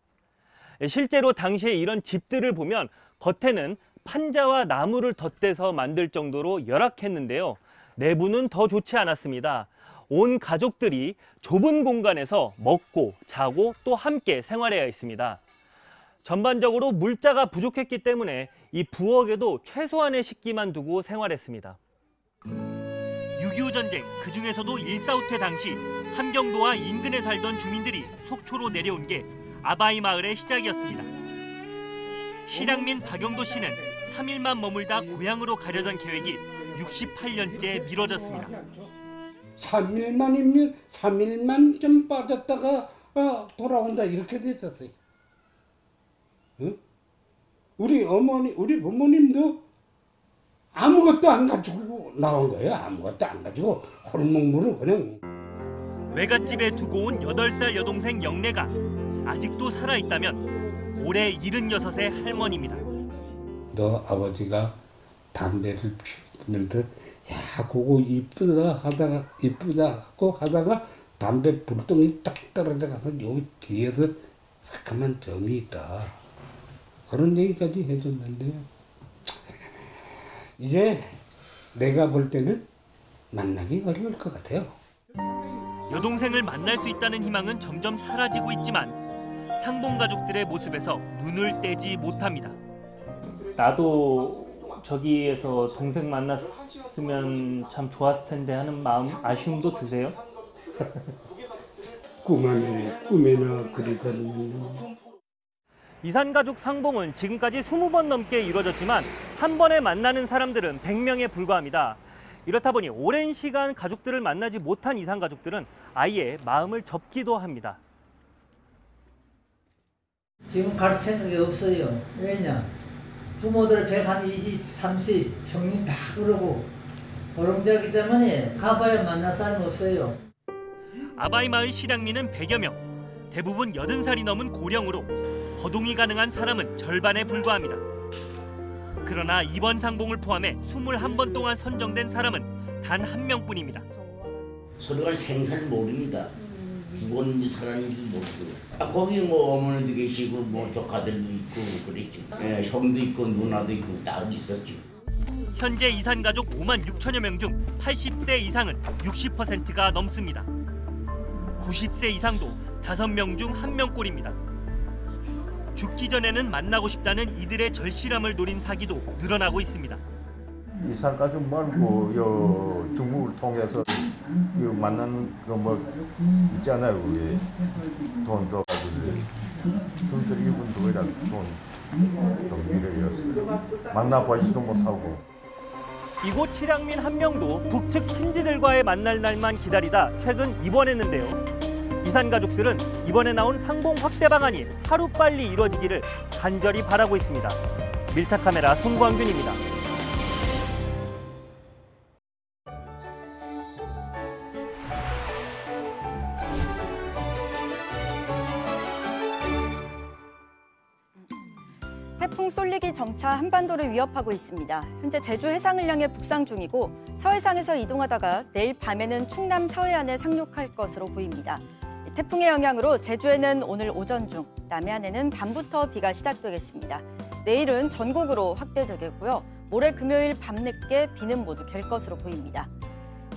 실제로 당시에 이런 집들을 보면 겉에는 판자와 나무를 덧대서 만들 정도로 열악했는데요. 내부는 더 좋지 않았습니다. 온 가족들이 좁은 공간에서 먹고 자고 또 함께 생활해야 했습니다. 전반적으로 물자가 부족했기 때문에 이 부엌에도 최소한의 식기만 두고 생활했습니다. 6.25 전쟁, 그중에서도 일사후퇴 당시 함경도와 인근에 살던 주민들이 속초로 내려온 게 아바이 마을의 시작이었습니다. 실향민 박영도 씨는 3일만 머물다 고향으로 가려던 계획이 68년째 미뤄졌습니다. 3일만 좀 빠졌다가 돌아온다 이렇게 됐었어요. 응? 우리 부모님도 아무것도 안 가지고 나온 거예요. 아무것도 안 가지고 홀목물을 그냥. 외갓집에 두고 온 8살 여동생 영래가 아직도 살아있다면 올해 76의 할머니입니다. 너 아버지가 담배를 피우면서 야 그거 이쁘다 하고 하다가 담배 불똥이 딱 떨어져가서 여기 뒤에서 새까만 점이 있다. 그런 얘기까지 해줬는데 이제 내가 볼 때는 만나기 어려울 것 같아요. 여동생을 만날 수 있다는 희망은 점점 사라지고 있지만 상봉 가족들의 모습에서 눈을 떼지 못합니다. 나도 저기에서 동생 만났으면 참 좋았을 텐데 하는 마음, 아쉬움도 드세요? 꿈에나 그리던 이산가족 상봉은 지금까지 20번 넘게 이루어졌지만 한 번에 만나는 사람들은 100명에 불과합니다. 이렇다 보니 오랜 시간 가족들을 만나지 못한 이산가족들은 아예 마음을 접기도 합니다. 지금 갈 생각이 없어요. 왜냐? 부모들 120, 30, 형님 다 그러고 고령자이기 때문에 가봐야 만날 사람 없어요. 아바이 마을 실향민은 100여 명, 대부분 80살이 넘은 고령으로 거동이 가능한 사람은 절반에 불과합니다. 그러나 이번 상봉을 포함해 21번 동안 선정된 사람은 단 1명뿐입니다. 서로가 생사를 모릅니다. 죽었는지 살았는지 모르고. 거기 뭐 어머니도 계시고 뭐 조카들도 있고 그랬지. 예, 형도 있고 누나도 있고 다 있었지. 현재 이산가족 5만 6천여 명 중 80세 이상은 60%가 넘습니다. 90세 이상도 5명 중 1명꼴입니다. 죽기 전에는 만나고 싶다는 이들의 절실함을 노린 사기도 늘어나고 있습니다. 이산가족 말고 요 중국을 통해서 만나는 그 뭐 있잖아요. 우리 돈 줘가지고 준철 이분 도이라 돈 빌려였어요. 만나보지도 못하고. 이곳 실향민 한 명도 북측 친지들과의 만날 날만 기다리다 최근 입원했는데요. 이산가족들은 이번에 나온 상봉 확대 방안이 하루빨리 이루어지기를 간절히 바라고 있습니다. 밀착 카메라 손광균입니다. 태풍 쏠리기 정차 한반도를 위협하고 있습니다. 현재 제주 해상을 향해 북상 중이고 서해상에서 이동하다가 내일 밤에는 충남 서해안에 상륙할 것으로 보입니다. 태풍의 영향으로 제주에는 오늘 오전 중, 남해안에는 밤부터 비가 시작되겠습니다. 내일은 전국으로 확대되겠고요. 모레 금요일 밤늦게 비는 모두 갤 것으로 보입니다.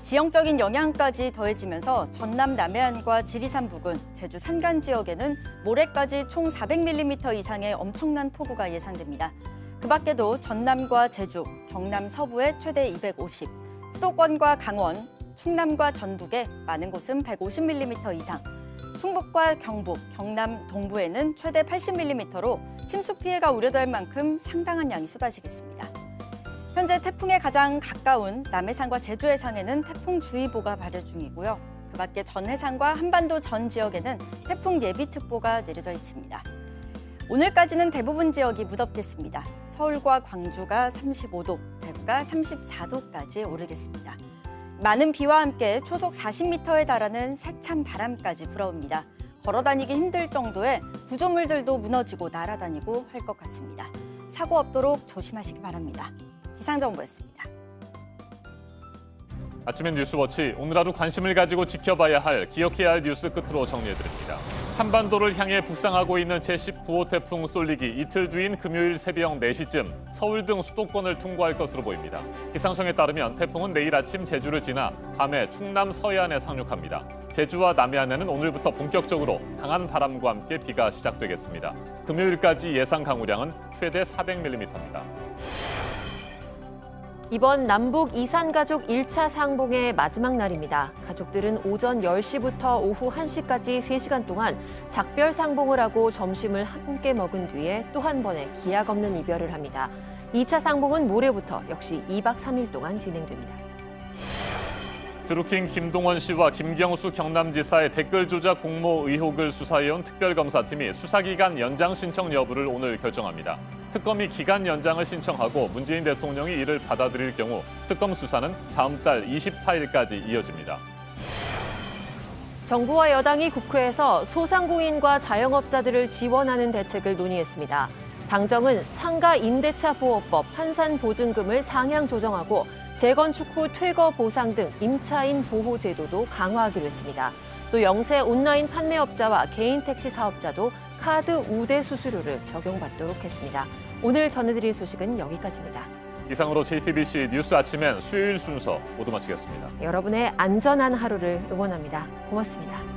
지형적인 영향까지 더해지면서 전남 남해안과 지리산 부근, 제주 산간 지역에는 모레까지 총 400mm 이상의 엄청난 폭우가 예상됩니다. 그 밖에도 전남과 제주, 경남 서부에 최대 250, 수도권과 강원, 충남과 전북에 많은 곳은 150mm 이상, 충북과 경북, 경남 동부에는 최대 80mm로 침수 피해가 우려될 만큼 상당한 양이 쏟아지겠습니다. 현재 태풍에 가장 가까운 남해상과 제주 해상에는 태풍주의보가 발효 중이고요. 그 밖에 전 해상과 한반도 전 지역에는 태풍 예비특보가 내려져 있습니다. 오늘까지는 대부분 지역이 무덥겠습니다. 서울과 광주가 35도, 대구가 34도까지 오르겠습니다. 많은 비와 함께 초속 40m에 달하는 세찬 바람까지 불어옵니다. 걸어다니기 힘들 정도의 구조물들도 무너지고 날아다니고 할 것 같습니다. 사고 없도록 조심하시기 바랍니다. 기상정보였습니다. 아침엔 뉴스워치, 오늘 하루 관심을 가지고 지켜봐야 할, 기억해야 할 뉴스 끝으로 정리해드립니다. 한반도를 향해 북상하고 있는 제19호 태풍 쏠리기 이틀 뒤인 금요일 새벽 4시쯤 서울 등 수도권을 통과할 것으로 보입니다. 기상청에 따르면 태풍은 내일 아침 제주를 지나 밤에 충남 서해안에 상륙합니다. 제주와 남해안에는 오늘부터 본격적으로 강한 바람과 함께 비가 시작되겠습니다. 금요일까지 예상 강우량은 최대 400mm입니다. 이번 남북 이산가족 1차 상봉의 마지막 날입니다. 가족들은 오전 10시부터 오후 1시까지 3시간 동안 작별 상봉을 하고 점심을 함께 먹은 뒤에 또 한 번의 기약 없는 이별을 합니다. 2차 상봉은 모레부터 역시 2박 3일 동안 진행됩니다. 드루킹 김동원 씨와 김경수 경남지사의 댓글 조작 공모 의혹을 수사해온 특별검사팀이 수사기간 연장 신청 여부를 오늘 결정합니다. 특검이 기간 연장을 신청하고 문재인 대통령이 이를 받아들일 경우 특검 수사는 다음 달 24일까지 이어집니다. 정부와 여당이 국회에서 소상공인과 자영업자들을 지원하는 대책을 논의했습니다. 당정은 상가 임대차 보호법 환산보증금을 상향 조정하고 재건축 후 퇴거 보상 등 임차인 보호 제도도 강화하기로 했습니다. 또 영세 온라인 판매업자와 개인 택시 사업자도 카드 우대 수수료를 적용받도록 했습니다. 오늘 전해드릴 소식은 여기까지입니다. 이상으로 JTBC 뉴스 아침엔 수요일 순서 모두 마치겠습니다. 여러분의 안전한 하루를 응원합니다. 고맙습니다.